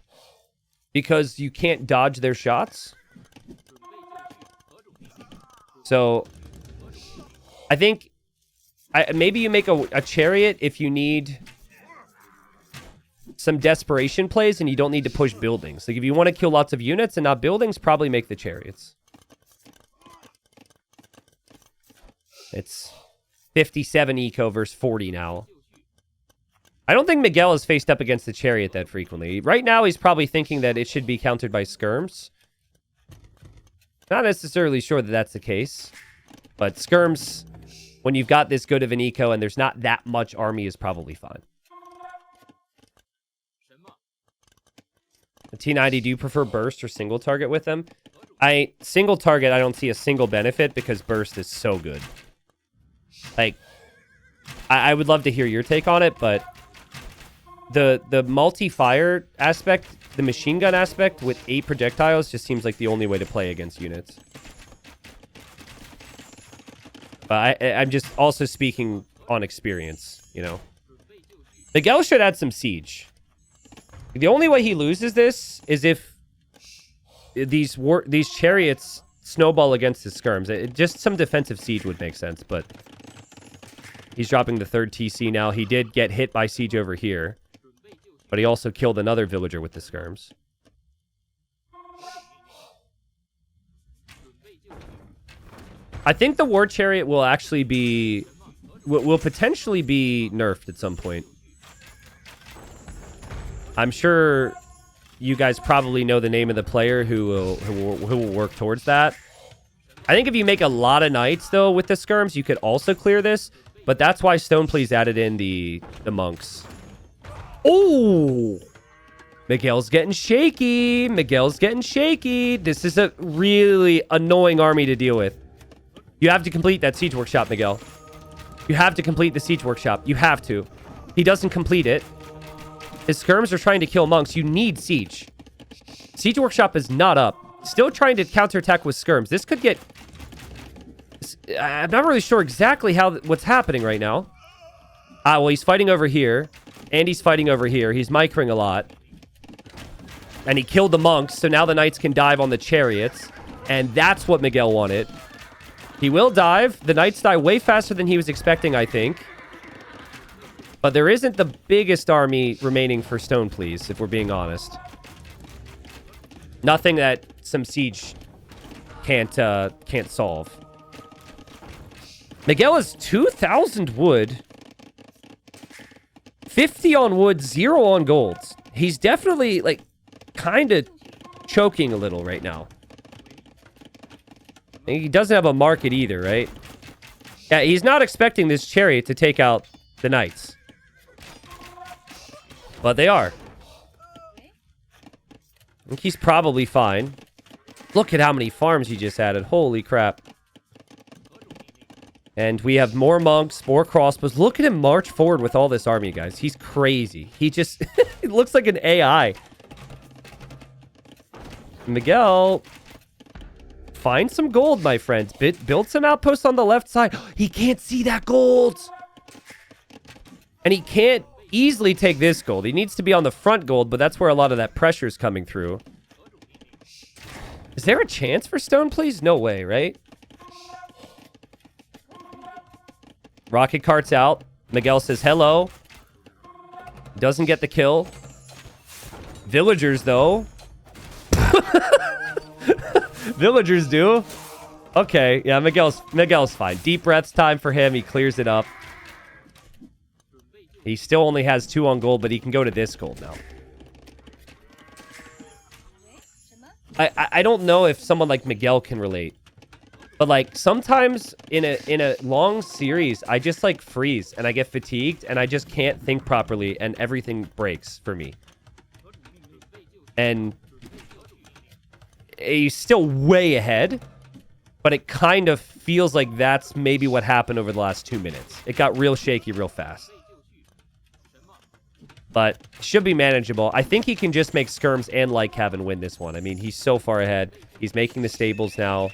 Because you can't dodge their shots. So, I think maybe you make a chariot if you need some desperation plays and you don't need to push buildings. Like if you want to kill lots of units and not buildings, probably make the chariots. It's 57 eco versus 40 now. I don't think Miguel has faced up against the chariot that frequently. Right now, he's probably thinking that it should be countered by skirms. Not necessarily sure that that's the case. But skirms, when you've got this good of an eco and there's not that much army, is probably fine. The T90, do you prefer burst or single target with them? Single target, I don't see a single benefit because burst is so good. Like, I would love to hear your take on it, but the multi-fire aspect, the machine gun aspect with 8 projectiles just seems like the only way to play against units. But I'm just also speaking on experience, you know. Miguel should add some siege. The only way he loses this is if these chariots snowball against his skirms. Just some defensive siege would make sense, but he's dropping the 3rd TC now. He did get hit by siege over here, but he also killed another villager with the skirms. I think the War Chariot will actually be... will potentially be nerfed at some point. I'm sure you guys probably know the name of the player who will work towards that. I think if you make a lot of knights, though, with the skirms, you could also clear this. But that's why StonePlease added in the monks. Oh! Miguel's getting shaky. Miguel's getting shaky. This is a really annoying army to deal with. You have to complete that siege workshop, Miguel. You have to complete the siege workshop. You have to. He doesn't complete it. His skirms are trying to kill monks. You need siege. Siege workshop is not up. Still trying to counterattack with skirms. This could get... I'm not really sure exactly what's happening right now. Well, he's fighting over here. And he's fighting over here. He's micring a lot. And he killed the monks, so now the knights can dive on the chariots. And that's what Miguel wanted. He will dive. The knights die way faster than he was expecting, I think. But there isn't the biggest army remaining for StonePlease, if we're being honest. Nothing that some siege can't solve. Miguel has 2,000 wood. 50 on wood, 0 on gold. He's definitely, like, kind of choking a little right now. And he doesn't have a market either, right? Yeah, he's not expecting this chariot to take out the knights. But they are. I think he's probably fine. Look at how many farms he just added. Holy crap. And we have more monks, more crossbows. Look at him march forward with all this army, guys. He's crazy. He just... it looks like an AI. Miguel... Find some gold, my friends. Build some outposts on the left side. He can't see that gold. And he can't easily take this gold. He needs to be on the front gold, but that's where a lot of that pressure is coming through. Is there a chance for Stone, please? No way, right? Rocket cart's out. Miguel says hello. Doesn't get the kill. Villagers, though. Villagers do. Okay, yeah, Miguel's fine. Deep breaths time for him. He clears it up. He still only has 2 on gold, but he can go to this gold now. I don't know if someone like Miguel can relate. But like sometimes in a long series, I just like freeze and I get fatigued and I just can't think properly and everything breaks for me. And he's still way ahead, but it kind of feels like that's maybe what happened over the last 2 minutes. It got real shaky real fast. But should be manageable. I think he can just make skirms and Lycav and win this one. I mean, he's so far ahead. He's making the stables now.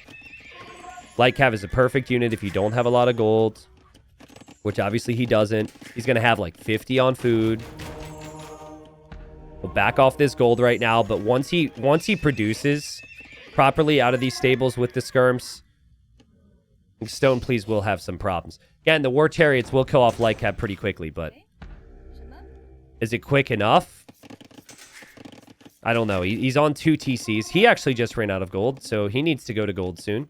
Lycav is a perfect unit if you don't have a lot of gold, which obviously he doesn't. He's going to have like 50 on food. We'll back off this gold right now, but once he produces properly out of these stables with the skirms, Stone Please will have some problems. Again, the War Chariots will kill off Lycav pretty quickly, but is it quick enough? I don't know. He's on 2 TCs. He actually just ran out of gold, so he needs to go to gold soon.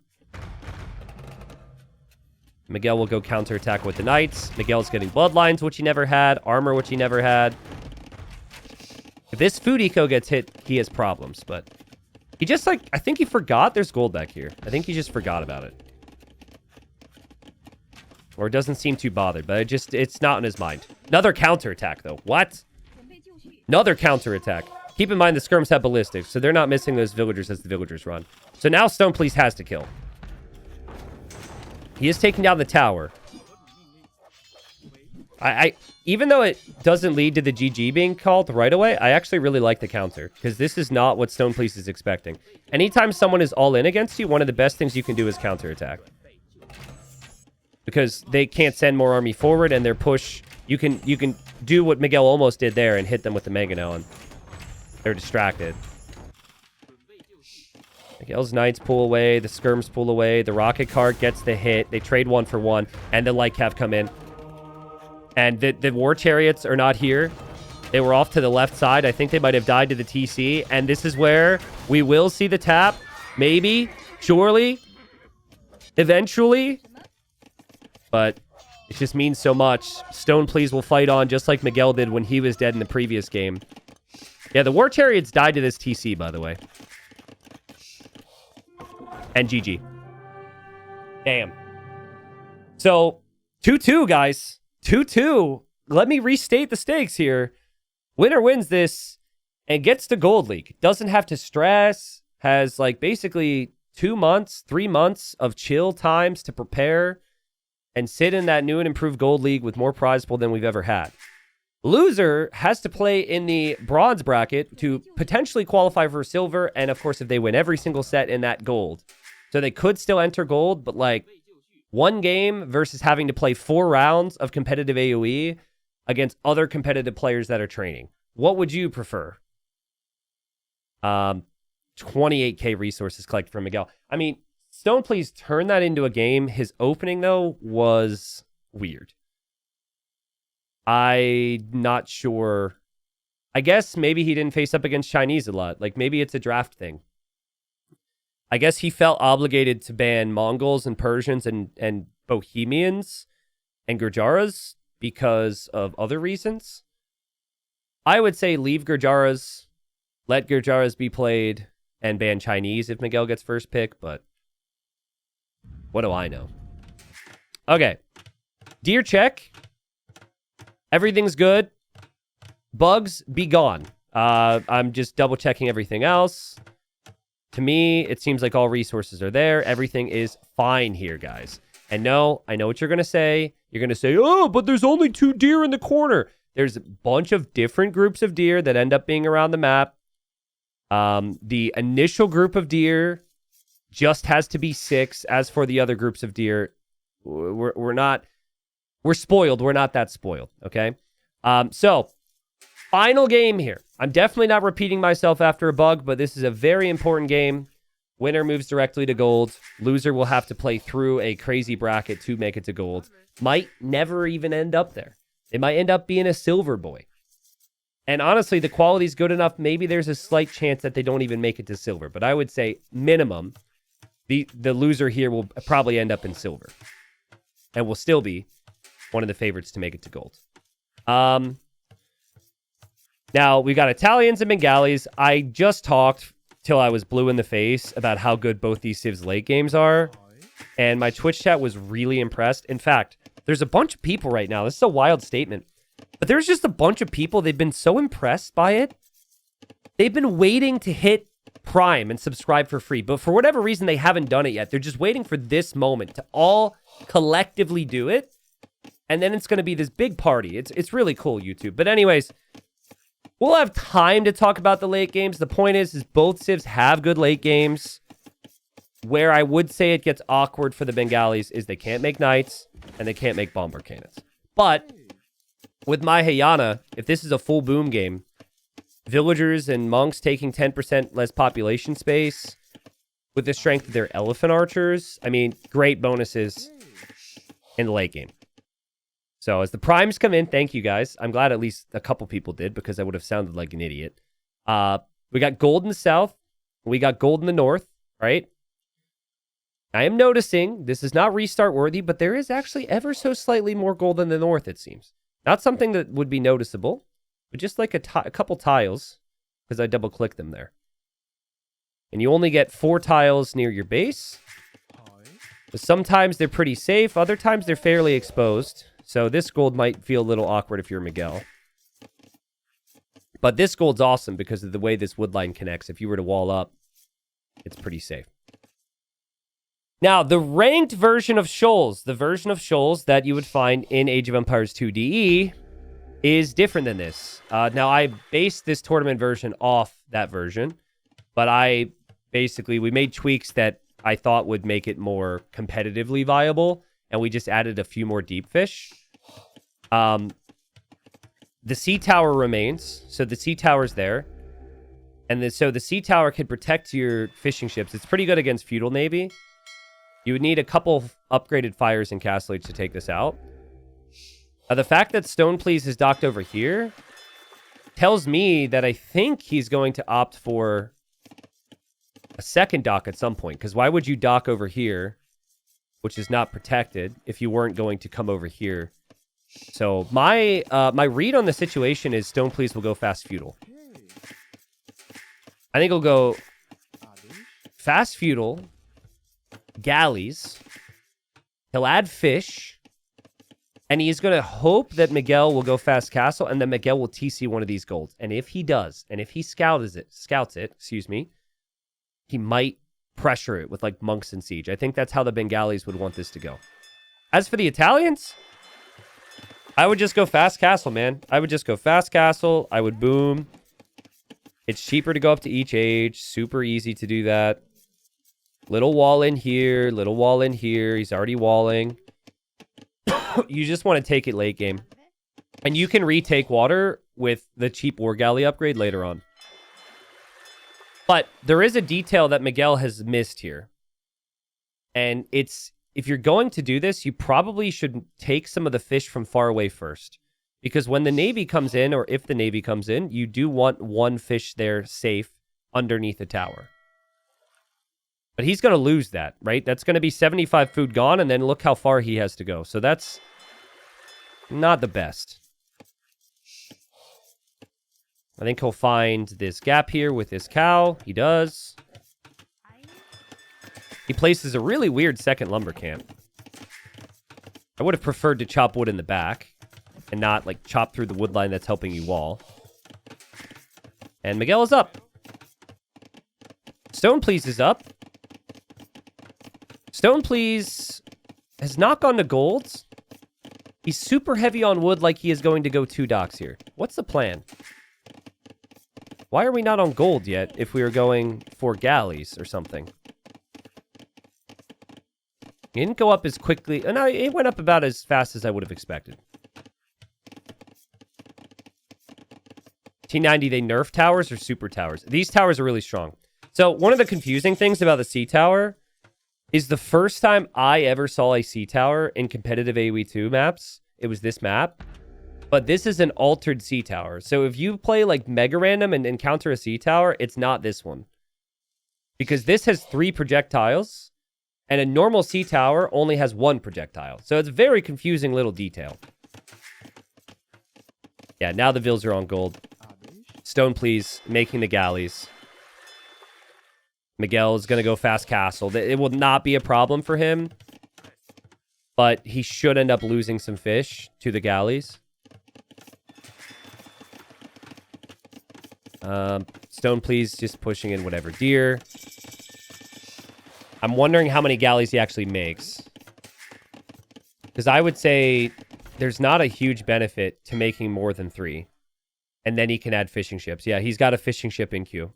Miguel will go counterattack with the Knights. Miguel's getting Bloodlines, which he never had. Armor, which he never had. If this food eco gets hit, he has problems, but he just, like, I think he forgot there's gold back here. I think he just forgot about it. Or doesn't seem too bothered, but it's not in his mind. Another counterattack, though. What? Another counterattack. Keep in mind the skirms have ballistics, so they're not missing those villagers as the villagers run. So now Stone Please has to kill. He is taking down the tower. Even though it doesn't lead to the GG being called right away, I actually really like the counter, because this is not what Stone Please is expecting. Anytime someone is all in against you, one of the best things you can do is counterattack. Because they can't send more army forward, and their push, you can do what Miguel almost did there and hit them with the Mangonel, and they're distracted. Miguel's Knights pull away, the skirms pull away, the rocket cart gets the hit, they trade 1 for 1, and the Lycav come in. And the War Chariots are not here. They were off to the left side. I think they might have died to the TC, and this is where we will see the tap. Maybe, surely, eventually. But it just means so much. Stone Please will fight on just like Miguel did when he was dead in the previous game. Yeah, the War Chariots died to this TC, by the way. And GG. Damn. So, 2-2, guys. 2-2. Let me restate the stakes here. Winner wins this and gets to Gold League. Doesn't have to stress. Has, like, basically 2 months, 3 months of chill times to prepare and sit in that new and improved Gold League with more prize pool than we've ever had. Loser has to play in the bronze bracket to potentially qualify for silver, and of course, if they win every single set in that gold. So they could still enter gold, but like 1 game versus having to play 4 rounds of competitive AoE against other competitive players that are training. What would you prefer? 28k resources collected from Miguel. I mean, Stone Please turn that into a game. His opening, though, was weird. I'm not sure. I guess maybe he didn't face up against Chinese a lot. Like, maybe it's a draft thing. I guess he felt obligated to ban Mongols and Persians and Bohemians and Gurjaras because of other reasons. I would say leave Gurjaras, let Gurjaras be played, and ban Chinese if Miguel gets first pick, but what do I know? Okay. Dear Check, everything's good. Bugs, be gone. I'm just double checking everything else. To me, it seems like all resources are there. Everything is fine here, guys. And no, I know what you're going to say. You're going to say, oh, but there's only 2 deer in the corner. There's a bunch of different groups of deer that end up being around the map. The initial group of deer just has to be 6. As for the other groups of deer, we're spoiled. We're not that spoiled, okay? So, final game here. I'm definitely not repeating myself after a bug, but this is a very important game. Winner moves directly to gold. Loser will have to play through a crazy bracket to make it to gold. Might never even end up there. It might end up being a silver boy. And honestly, the quality is good enough. Maybe there's a slight chance that they don't even make it to silver. But I would say minimum, the loser here will probably end up in silver. And will still be one of the favorites to make it to gold. Now, we got Italians and Bengalis. I just talked till I was blue in the face about how good both these Civs late games are. And my Twitch chat was really impressed. In fact, there's a bunch of people right now. This is a wild statement. But there's just a bunch of people. They've been so impressed by it. They've been waiting to hit Prime and subscribe for free. But for whatever reason, they haven't done it yet. They're just waiting for this moment to all collectively do it. And then it's going to be this big party. It's really cool, YouTube. But anyways, we'll have time to talk about the late games. The point is both Civs have good late games. Where I would say it gets awkward for the Bengalis is they can't make knights and they can't make bomber cannons. But with my Hayana, if this is a full boom game, villagers and monks taking 10% less population space with the strength of their elephant archers, I mean, great bonuses in the late game. So as the primes come in, thank you guys. I'm glad at least a couple people did because I would have sounded like an idiot. We got gold in the south. We got gold in the north, right? I am noticing, this is not restart worthy, but there is actually ever so slightly more gold in the north, it seems. Not something that would be noticeable, but just like a couple tiles, because I double-clicked them there. And you only get 4 tiles near your base. But sometimes they're pretty safe, other times they're fairly exposed. So this gold might feel a little awkward if you're Miguel. But this gold's awesome because of the way this wood line connects. If you were to wall up, it's pretty safe. Now, the ranked version of Shoals, the version of Shoals that you would find in Age of Empires 2 DE, is different than this. Now, I based this tournament version off that version, but we made tweaks that I thought would make it more competitively viable, and we just added a few more deep fish. The sea tower remains, so the sea tower's there. And so the sea tower can protect your fishing ships. It's pretty good against feudal navy. You would need a couple upgraded fires and castle age to take this out. The fact that StonePlease is docked over here tells me that I think he's going to opt for a second dock at some point. Because why would you dock over here, which is not protected, if you weren't going to come over here? So my read on the situation is StonePlease will go fast feudal. I think he'll go fast feudal, galleys, he'll add fish, and he's going to hope that Miguel will go fast castle, and then Miguel will TC one of these golds. And if he does, and if he scouts it, he might pressure it with like monks and siege. I think that's how the Bengalis would want this to go. As for the Italians, I would just go fast castle, man. I would just go fast castle. I would boom. It's cheaper to go up to each age. Super easy to do that. Little wall in here. Little wall in here. He's already walling. You just want to take it late game. And you can retake water with the cheap war galley upgrade later on. But there is a detail that Miguel has missed here. And it's, if you're going to do this, you probably should take some of the fish from far away first. Because when the Navy comes in, or if the Navy comes in, you do want one fish there safe underneath the tower. But he's going to lose that, right? That's going to be 75 food gone, and then look how far he has to go. So that's not the best. I think he'll find this gap here with his cow. He does. He places a really weird second lumber camp. I would have preferred to chop wood in the back and not like chop through the wood line that's helping you wall. And Miguel is up. StonePlease is up. StonePlease has not gone to gold. He's super heavy on wood like he is going to go 2 docks here. What's the plan? Why are we not on gold yet if we are going for galleys or something? He didn't go up as quickly. No, it went up about as fast as I would have expected. T90, they nerf towers or super towers? These towers are really strong. So one of the confusing things about the C tower is the first time I ever saw a C tower in competitive AoE 2 maps, it was this map. But this is an altered C tower. So if you play like Mega Random and encounter a C tower, it's not this one. Because this has 3 projectiles, and a normal C tower only has 1 projectile. So it's a very confusing little detail. Yeah, now the Vils are on gold. StonePlease making the galleys. Miguel is going to go fast castle. It will not be a problem for him. But he should end up losing some fish to the galleys. StonePlease just pushing in whatever deer. I'm wondering how many galleys he actually makes. Because I would say there's not a huge benefit to making more than 3. And then he can add fishing ships. Yeah, he's got a fishing ship in queue.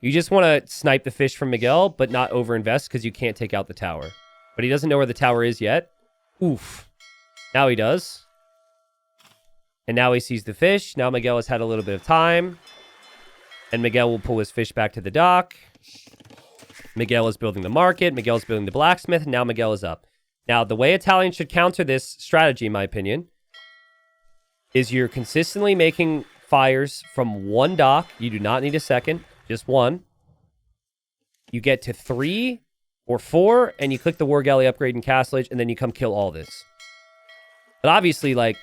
You just want to snipe the fish from Miguel, but not overinvest because you can't take out the tower. But he doesn't know where the tower is yet. Oof. Now he does. And now he sees the fish. Now Miguel has had a little bit of time. And Miguel will pull his fish back to the dock. Miguel is building the market. Miguel is building the blacksmith. And now Miguel is up. Now, the way Italians should counter this strategy, in my opinion, is you're consistently making fires from 1 dock. You do not need a second. Just 1. You get to 3 or 4, and you click the War Galley upgrade and Castlage, and then you come kill all this. But obviously, like,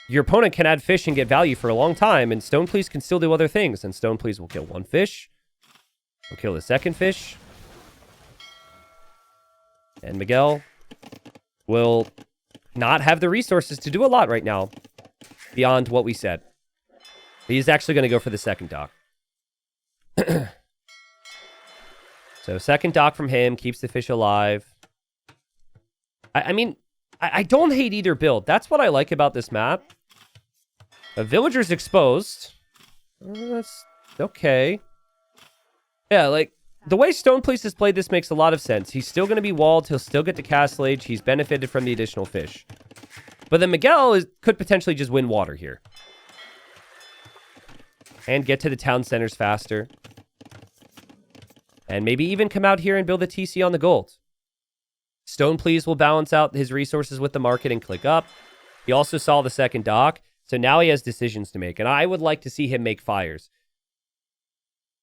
your opponent can add fish and get value for a long time, and StonePlease can still do other things. And StonePlease will kill 1 fish. Will kill the second fish. And Miguel will not have the resources to do a lot right now beyond what we said. He's actually going to go for the second dock. So second dock from him keeps the fish alive. I mean, I don't hate either build. That's what I like about this map. A villager's exposed. That's okay. Yeah, like, the way StonePlease has played this makes a lot of sense. He's still going to be walled. He'll still get the Castlage. He's benefited from the additional fish. But then Miguel could potentially just win water here. And get to the town centers faster. And maybe even come out here and build a TC on the gold. StonePlease will balance out his resources with the market and click up. He also saw the second dock. So now he has decisions to make. And I would like to see him make fires.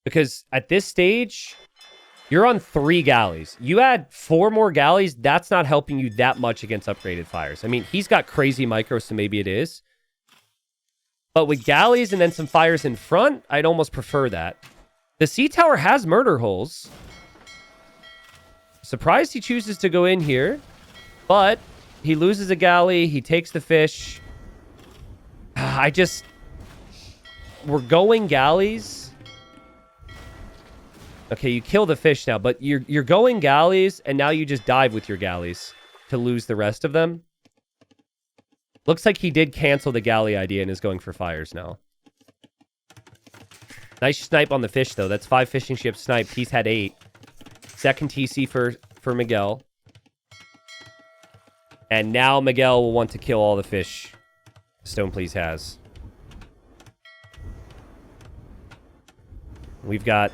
Because at this stage, you're on 3 galleys. You add 4 more galleys, that's not helping you that much against upgraded fires. I mean, he's got crazy micros, so maybe it is. But with galleys and then some fires in front, I'd almost prefer that. The C tower has murder holes. Surprised he chooses to go in here. But he loses a galley. He takes the fish. We're going galleys. Okay, you kill the fish now, but you're going galleys, and now you just dive with your galleys to lose the rest of them. Looks like he did cancel the galley idea and is going for fires now. Nice snipe on the fish, though. That's 5 fishing ships sniped. He's had 8. Second TC for Miguel. And now Miguel will want to kill all the fish StonePlease has. We've got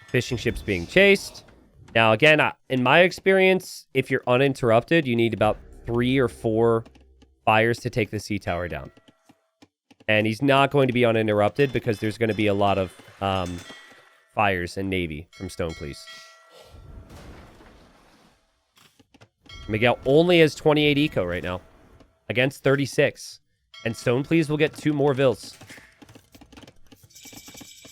fishing ships being chased. Now, again, in my experience, if you're uninterrupted, you need about 3 or 4 fires to take the C tower down. And he's not going to be uninterrupted because there's going to be a lot of fires and Navy from StonePlease. Miguel only has 28 eco right now against 36. And StonePlease will get 2 more Vils.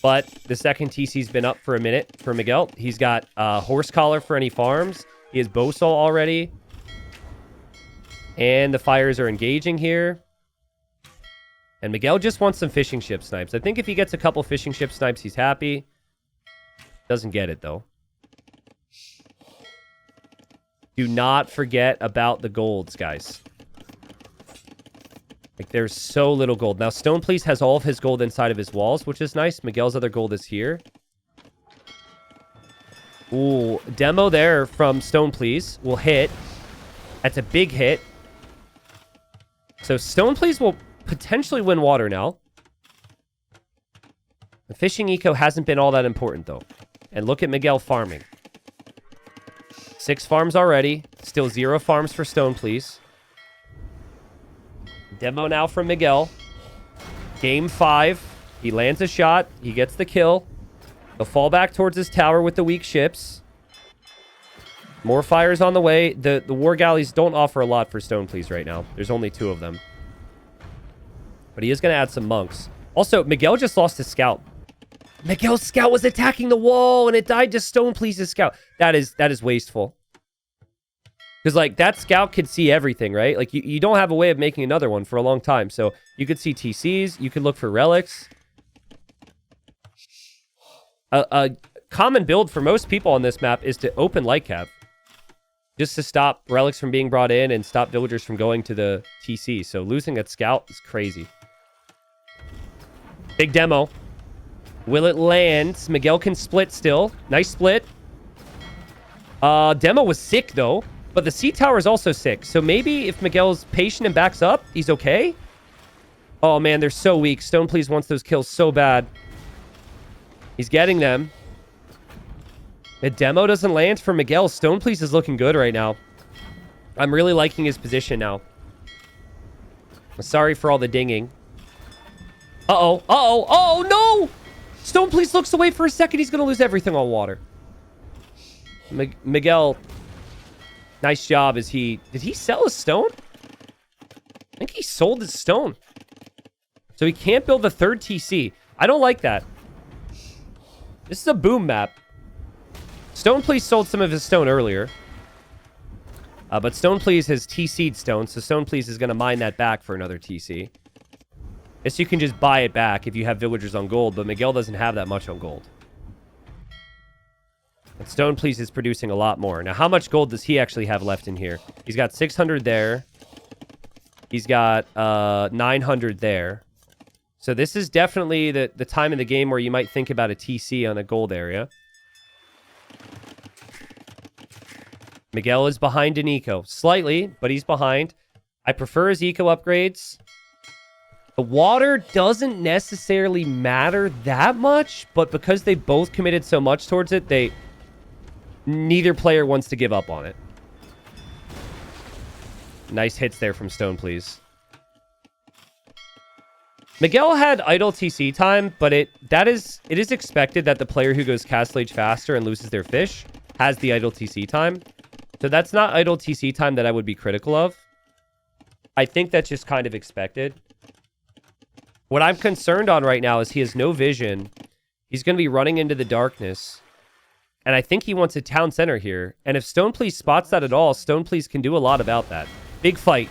But the second TC's been up for a minute for Miguel. He's got horse collar for any farms. He has bow saw already. And the fires are engaging here. And Miguel just wants some fishing ship snipes. I think if he gets a couple fishing ship snipes, he's happy. Doesn't get it, though. Do not forget about the golds, guys. Like, there's so little gold. Now, StonePlease has all of his gold inside of his walls, which is nice. Miguel's other gold is here. Ooh, demo there from StonePlease will hit. That's a big hit. So StonePlease will potentially win water now. The fishing eco hasn't been all that important, though. And look at Miguel farming. 6 farms already. Still 0 farms for StonePlease. Demo now from Miguel. Game 5. He lands a shot. He gets the kill. He'll fall back towards his tower with the weak ships. More fires on the way. The war galleys don't offer a lot for StonePlease right now. There's only 2 of them. But he is going to add some monks. Also, Miguel just lost his scout. Miguel's scout was attacking the wall, and it died to StonePlease's scout. That is wasteful. Because, like, that scout could see everything, right? Like, you don't have a way of making another one for a long time. So, you could see TCs. You could look for relics. A common build for most people on this map is to open light cap. Just to stop relics from being brought in and stop villagers from going to the TC. So, losing that scout is crazy. Big demo. Will it land? Miguel can split still. Nice split. Demo was sick, though. But the C tower is also sick. So maybe if Miguel's patient and backs up, he's okay. Oh, man, they're so weak. StonePlease wants those kills so bad. He's getting them. The demo doesn't land for Miguel. StonePlease is looking good right now. I'm really liking his position now. Sorry for all the dinging. Uh-oh. Uh-oh. Oh, no! StonePlease looks away for a second. He's going to lose everything on water. Miguel... Nice job. Did he sell his stone? I think he sold his stone. So he can't build the 3rd TC. I don't like that. This is a boom map. StonePlease sold some of his stone earlier. But StonePlease has TC'd stone, so StonePlease is going to mine that back for another TC. Guess you can just buy it back if you have villagers on gold, but Miguel doesn't have that much on gold. And StonePlease is producing a lot more. Now, how much gold does he actually have left in here? He's got 600 there. He's got 900 there. So this is definitely the time in the game where you might think about a TC on a gold area. Miguel is behind in eco. Slightly, but he's behind. I prefer his eco upgrades. The water doesn't necessarily matter that much, but because they both committed so much towards it, neither player wants to give up on it. Nice hits there from StonePlease. Miguel had idle TC time, but it is expected that the player who goes Castle Age faster and loses their fish has the idle TC time. So that's not idle TC time that I would be critical of. I think that's just kind of expected. What I'm concerned on right now is he has no vision. He's going to be running into the darkness. And I think he wants a town center here. And if StonePlease spots that at all, StonePlease can do a lot about that. Big fight.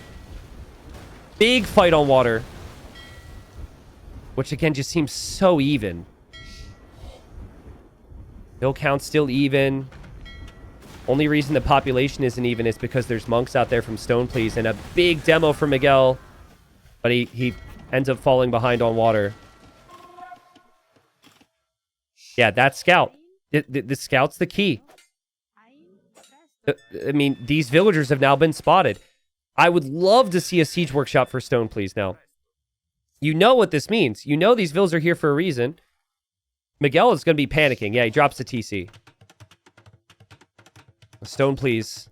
Big fight on water. Which, again, just seems so even. Kill count still even. Only reason the population isn't even is because there's monks out there from StonePlease. And a big demo for Miguel. But he ends up falling behind on water. Yeah, that scout. The scout's the key. I mean, these villagers have now been spotted. I would love to see a siege workshop for StonePlease now. You know what this means. You know these villagers are here for a reason. Miguel is going to be panicking. Yeah, he drops the TC. StonePlease.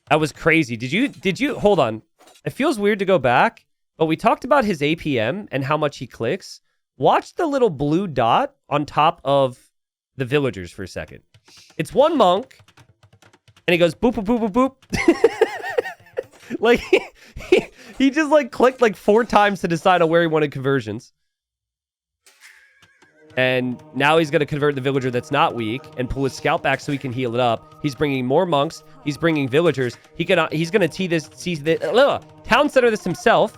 That was crazy. Did you... Hold on. It feels weird to go back, but we talked about his APM and how much he clicks. Watch the little blue dot on top of the villagers for a second. It's one monk, and he goes boop, boop, boop, boop, boop. Like, he just, like, clicked, like, 4 times to decide on where he wanted conversions. And now he's going to convert the villager that's not weak and pull his scout back so he can heal it up. He's bringing more monks. He's bringing villagers. He's going to see the town center this himself.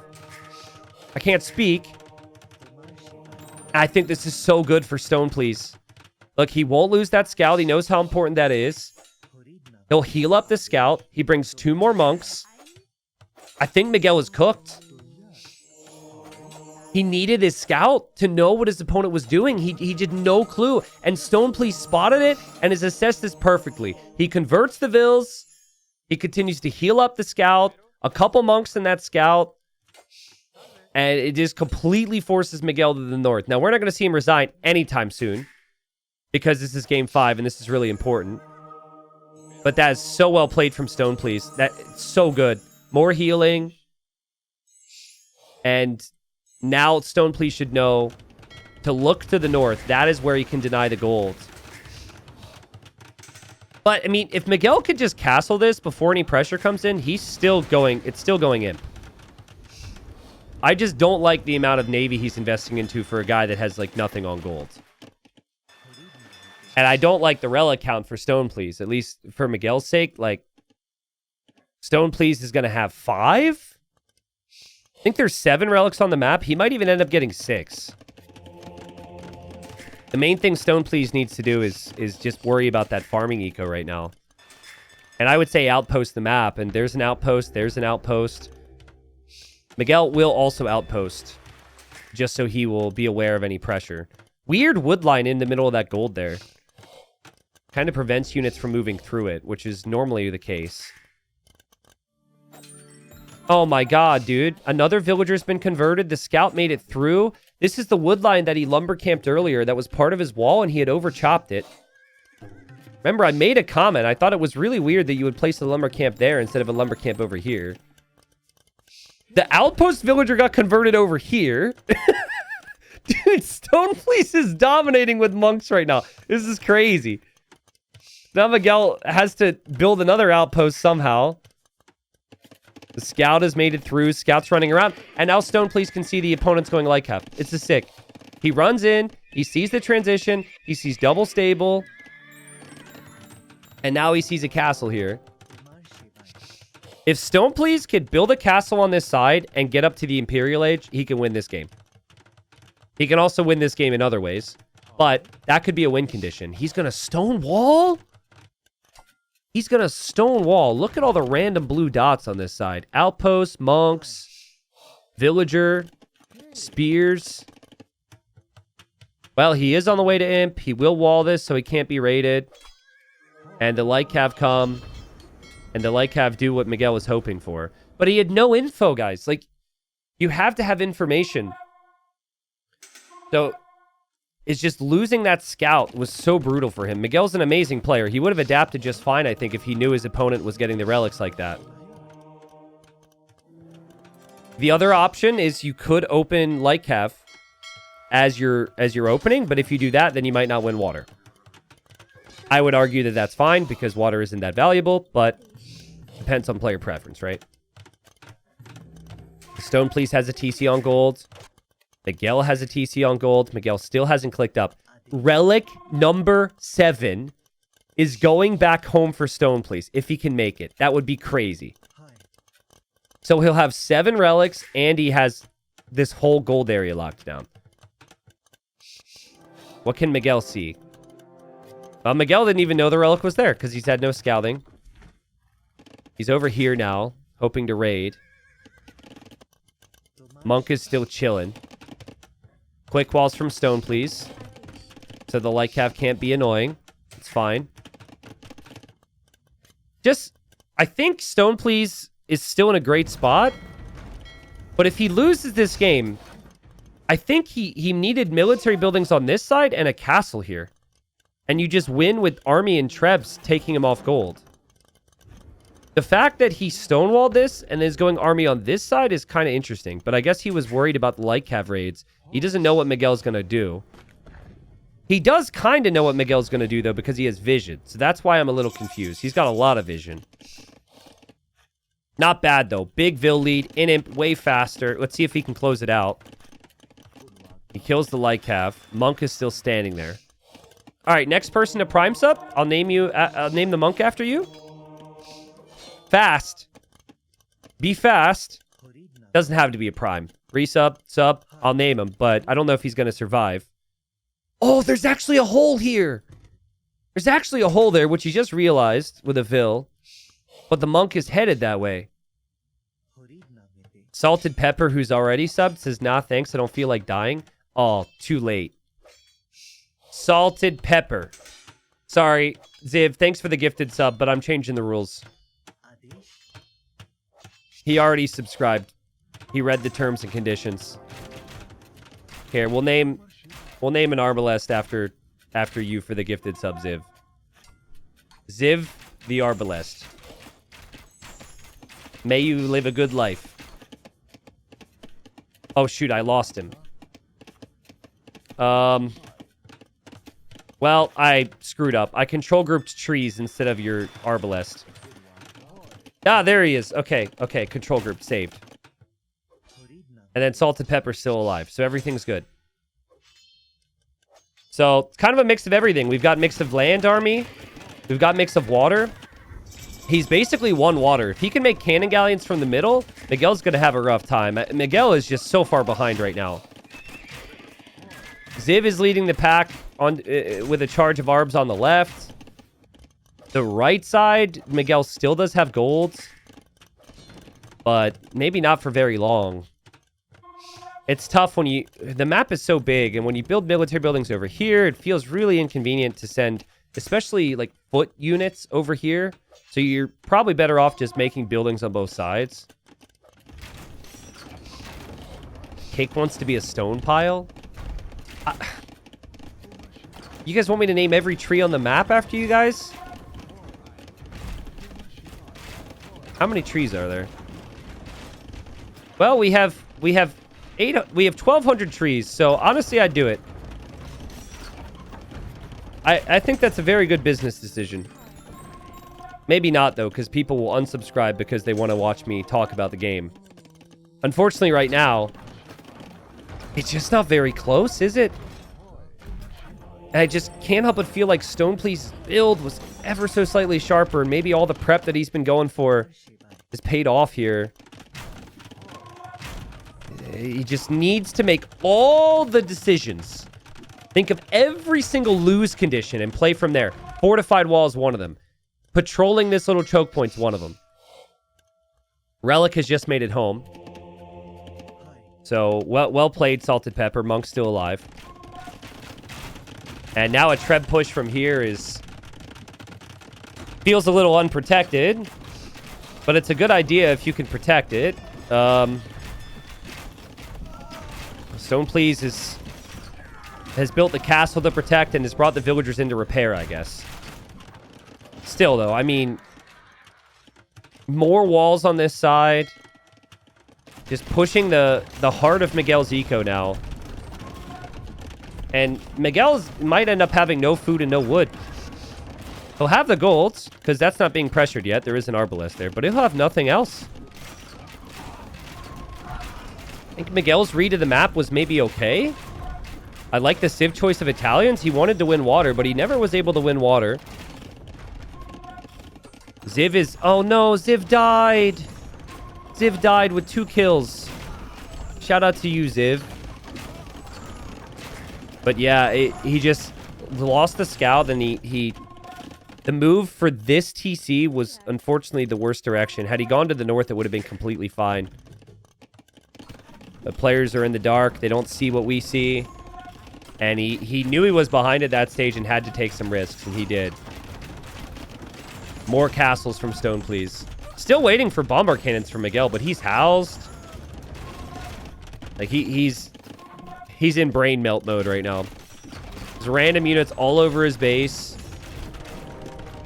I can't speak. I think this is so good for StonePlease. Look, he won't lose that scout. He knows how important that is. He'll heal up the scout. He brings 2 more monks. I think Miguel is cooked. He needed his scout to know what his opponent was doing. He did no clue. And StonePlease spotted it and has assessed this perfectly. He converts the vills. He continues to heal up the scout. A couple monks in that scout. And it just completely forces Miguel to the north. Now, we're not going to see him resign anytime soon. Because this is game 5 and this is really important. But that is so well played from StonePlease. That's so good. More healing. And now StonePlease should know to look to the north. That is where he can deny the gold. But, I mean, if Miguel could just castle this before any pressure comes in, he's still going... It's still going in. I just don't like the amount of navy he's investing into for a guy that has, like, nothing on gold. And I don't like the relic count for StonePlease, at least for Miguel's sake. Like, StonePlease is going to have 5? I think there's 7 relics on the map. He might even end up getting 6. The main thing StonePlease needs to do is just worry about that farming eco right now. And I would say outpost the map. And there's an outpost. There's an outpost. Miguel will also outpost, just so he will be aware of any pressure. Weird wood line in the middle of that gold there. Kind of prevents units from moving through it, which is normally the case. Oh my god, dude. Another villager's been converted. The scout made it through. This is the wood line that he lumber camped earlier that was part of his wall, and he had over-chopped it. Remember, I made a comment. I thought it was really weird that you would place a lumber camp there instead of a lumber camp over here. The outpost villager got converted over here. Dude, StonePlease is dominating with monks right now. This is crazy. Now Miguel has to build another outpost somehow. The scout has made it through. Scout's running around. And now StonePlease can see the opponent's going like half. It's a sick. He runs in. He sees the transition. He sees double stable. And now he sees a castle here. If StonePlease could build a castle on this side and get up to the Imperial Age, he can win this game. He can also win this game in other ways. But that could be a win condition. He's going to stone wall? He's going to stone wall. Look at all the random blue dots on this side. Outpost, monks, villager, spears. Well, he is on the way to imp. He will wall this so he can't be raided. And the light cav come. And the light cav do what Miguel was hoping for. But he had no info, guys. Like, you have to have information. So, it's just losing that scout was so brutal for him. Miguel's an amazing player. He would have adapted just fine, I think, if he knew his opponent was getting the relics like that. The other option is you could open light cav as your opening, but if you do that, then you might not win water. I would argue that that's fine because water isn't that valuable, but depends on player preference, right? StonePlease has a TC on gold. Miguel has a TC on gold. Miguel still hasn't clicked up. Relic number 7 is going back home for StonePlease if he can make it. That would be crazy. So he'll have 7 relics and he has this whole gold area locked down. What can Miguel see? Well, Miguel didn't even know the relic was there because he's had no scouting. He's over here now, hoping to raid. Monk is still chilling. Quick walls from StonePlease. So the light cav can't be annoying. It's fine. Just, I think StonePlease is still in a great spot. But if he loses this game, I think he needed military buildings on this side and a castle here. And you just win with army and trebs taking him off gold. The fact that he stonewalled this and is going army on this side is kind of interesting. But I guess he was worried about the light cav raids. He doesn't know what Miguel's going to do. He does kind of know what Miguel's going to do, though, because he has vision. So that's why I'm a little confused. He's got a lot of vision. Not bad, though. Big Vil lead. In imp, way faster. Let's see if he can close it out. He kills the light cav. Monk is still standing there. All right, next person to prime sub. I'll name you. I'll name the monk after you. Fast. Be fast. Doesn't have to be a prime. Resub, sub, I'll name him, but I don't know if he's going to survive. Oh, there's actually a hole here. There's actually a hole there, which he just realized with a Vil. But the monk is headed that way. Salted Pepper, who's already subbed, says, nah, thanks, I don't feel like dying. Oh, too late. Salted Pepper. Sorry, Ziv, thanks for the gifted sub, but I'm changing the rules. He already subscribed. He read the terms and conditions. Here, we'll name an Arbalest after you for the gifted sub, Ziv. Ziv the Arbalest. May you live a good life. Oh shoot, I lost him. Well, I screwed up. I control grouped trees instead of your Arbalest. Ah, there he is. Okay, control group saved. And then Salted Pepper's still alive, so everything's good. So, it's kind of a mix of everything. We've got mix of land army. We've got mix of water. He's basically one water. If he can make cannon galleons from the middle, Miguel's going to have a rough time. Miguel is just so far behind right now. Ziv is leading the pack on with a charge of Arbs on the left. The right side, Miguel still does have golds. But maybe not for very long. It's tough when the map is so big, and when you build military buildings over here, it feels really inconvenient to send, especially like foot units over here. So you're probably better off just making buildings on both sides. Cake wants to be a stone pile. You guys want me to name every tree on the map after you guys? How many trees are there? Well, we have 1,200 trees, so honestly, I'd do it. I think that's a very good business decision. Maybe not, though, because people will unsubscribe because they want to watch me talk about the game. Unfortunately, right now, it's just not very close, is it? I just can't help but feel like StonePlease's build was ever so slightly sharper, and maybe all the prep that he's been going for is paid off here. He just needs to make all the decisions. Think of every single lose condition and play from there. Fortified wall is one of them. Patrolling this little choke point's one of them. Relic has just made it home. So, well played, Salted Pepper. Monk's still alive. And now a Treb push from here feels a little unprotected. But it's a good idea if you can protect it. StonePlease has built the castle to protect and has brought the villagers in to repair, I guess. Still, though, I mean, more walls on this side. Just pushing the heart of Miguel's eco now. And Miguel might end up having no food and no wood. He'll have the golds, because that's not being pressured yet. There is an Arbalest there, but he'll have nothing else. I think Miguel's read of the map was maybe okay. I like the Civ choice of Italians. He wanted to win water, but he never was able to win water. Ziv is... Oh no, Ziv died. Ziv died with 2 kills. Shout out to you, Ziv. But yeah, he just lost the scout, and the move for this TC was unfortunately the worst direction. Had he gone to the north, it would have been completely fine. The players are in the dark. They don't see what we see. And he knew he was behind at that stage and had to take some risks, and he did. More castles from StonePlease. Still waiting for bombard cannons from Miguel, but he's housed. Like, he's in brain melt mode right now. There's random units all over his base.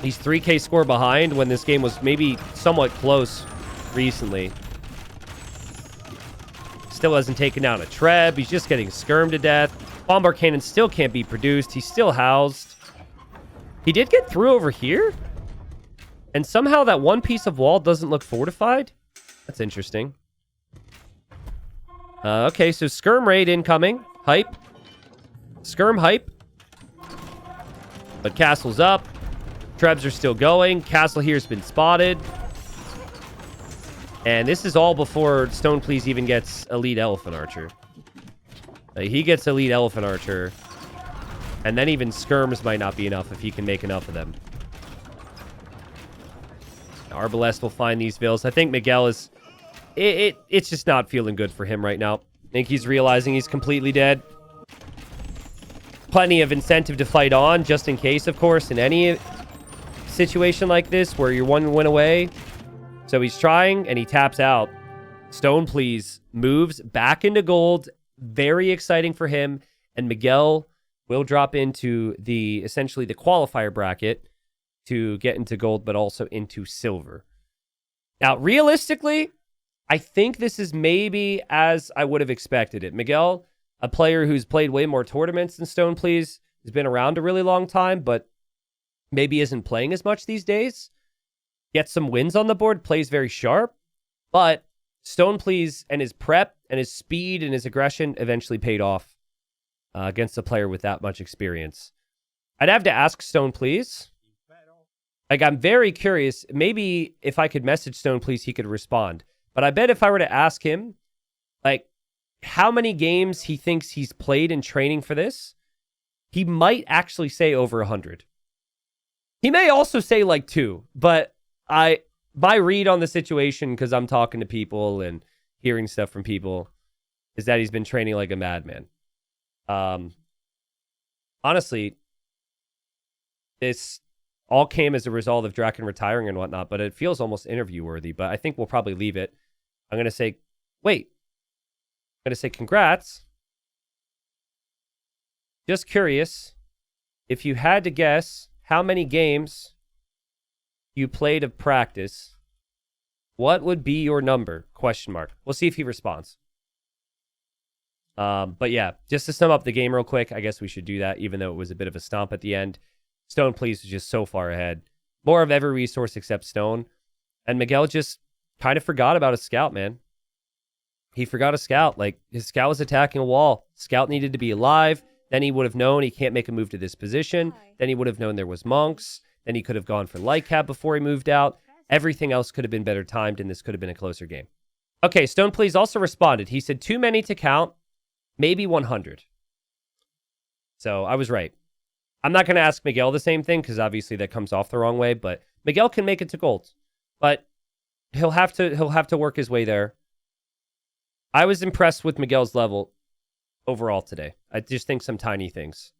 He's 3K score behind when this game was maybe somewhat close recently. Still hasn't taken down a Treb. He's just getting skirmed to death. Bombard cannon still can't be produced. He's still housed. He did get through over here. And somehow that one piece of wall doesn't look fortified. That's interesting. Okay, so Skirm raid incoming. Hype. Skirm hype. But castle's up. Trebs are still going. Castle here's been spotted. And this is all before StonePlease even gets Elite Elephant Archer. He gets Elite Elephant Archer. And then even skirms might not be enough if he can make enough of them. Arbalest will find these vills. I think Miguel is... It's just not feeling good for him right now. I think he's realizing he's completely dead. Plenty of incentive to fight on, just in case, of course, in any situation like this where you're one win away. So he's trying, and he taps out. StonePlease moves back into gold. Very exciting for him. And Miguel will drop into essentially the qualifier bracket to get into gold, but also into silver. Now, realistically, I think this is maybe as I would have expected it. Miguel, a player who's played way more tournaments than StonePlease, has been around a really long time, but maybe isn't playing as much these days. Gets some wins on the board, plays very sharp, but StonePlease and his prep and his speed and his aggression eventually paid off against a player with that much experience. I'd have to ask StonePlease. Like, I'm very curious. Maybe if I could message StonePlease, he could respond. But I bet if I were to ask him, like, how many games he thinks he's played in training for this, he might actually say over 100. He may also say like 2, but my read on the situation, because I'm talking to people and hearing stuff from people, is that he's been training like a madman. Honestly, this all came as a result of Draken retiring and whatnot, but it feels almost interview worthy. But I think we'll probably leave it. I'm going to say, wait. I'm going to say congrats. Just curious, if you had to guess how many games you played of practice, what would be your number? Question mark. We'll see if he responds. But yeah, just to sum up the game real quick, I guess we should do that, even though it was a bit of a stomp at the end. StonePlease was just so far ahead. More of every resource except Stone. And Miguel just kind of forgot about his scout, man. He forgot a scout. Like, his scout was attacking a wall. Scout needed to be alive. Then he would have known he can't make a move to this position. Then he would have known there was monks. Then he could have gone for light cap before he moved out. Everything else could have been better timed, and this could have been a closer game. Okay, StonePlease also responded. He said, too many to count, maybe 100. So I was right. I'm not going to ask Miguel the same thing, because obviously that comes off the wrong way, but Miguel can make it to gold. But he'll have to work his way there. I was impressed with Miguel's level overall today. I just think some tiny things.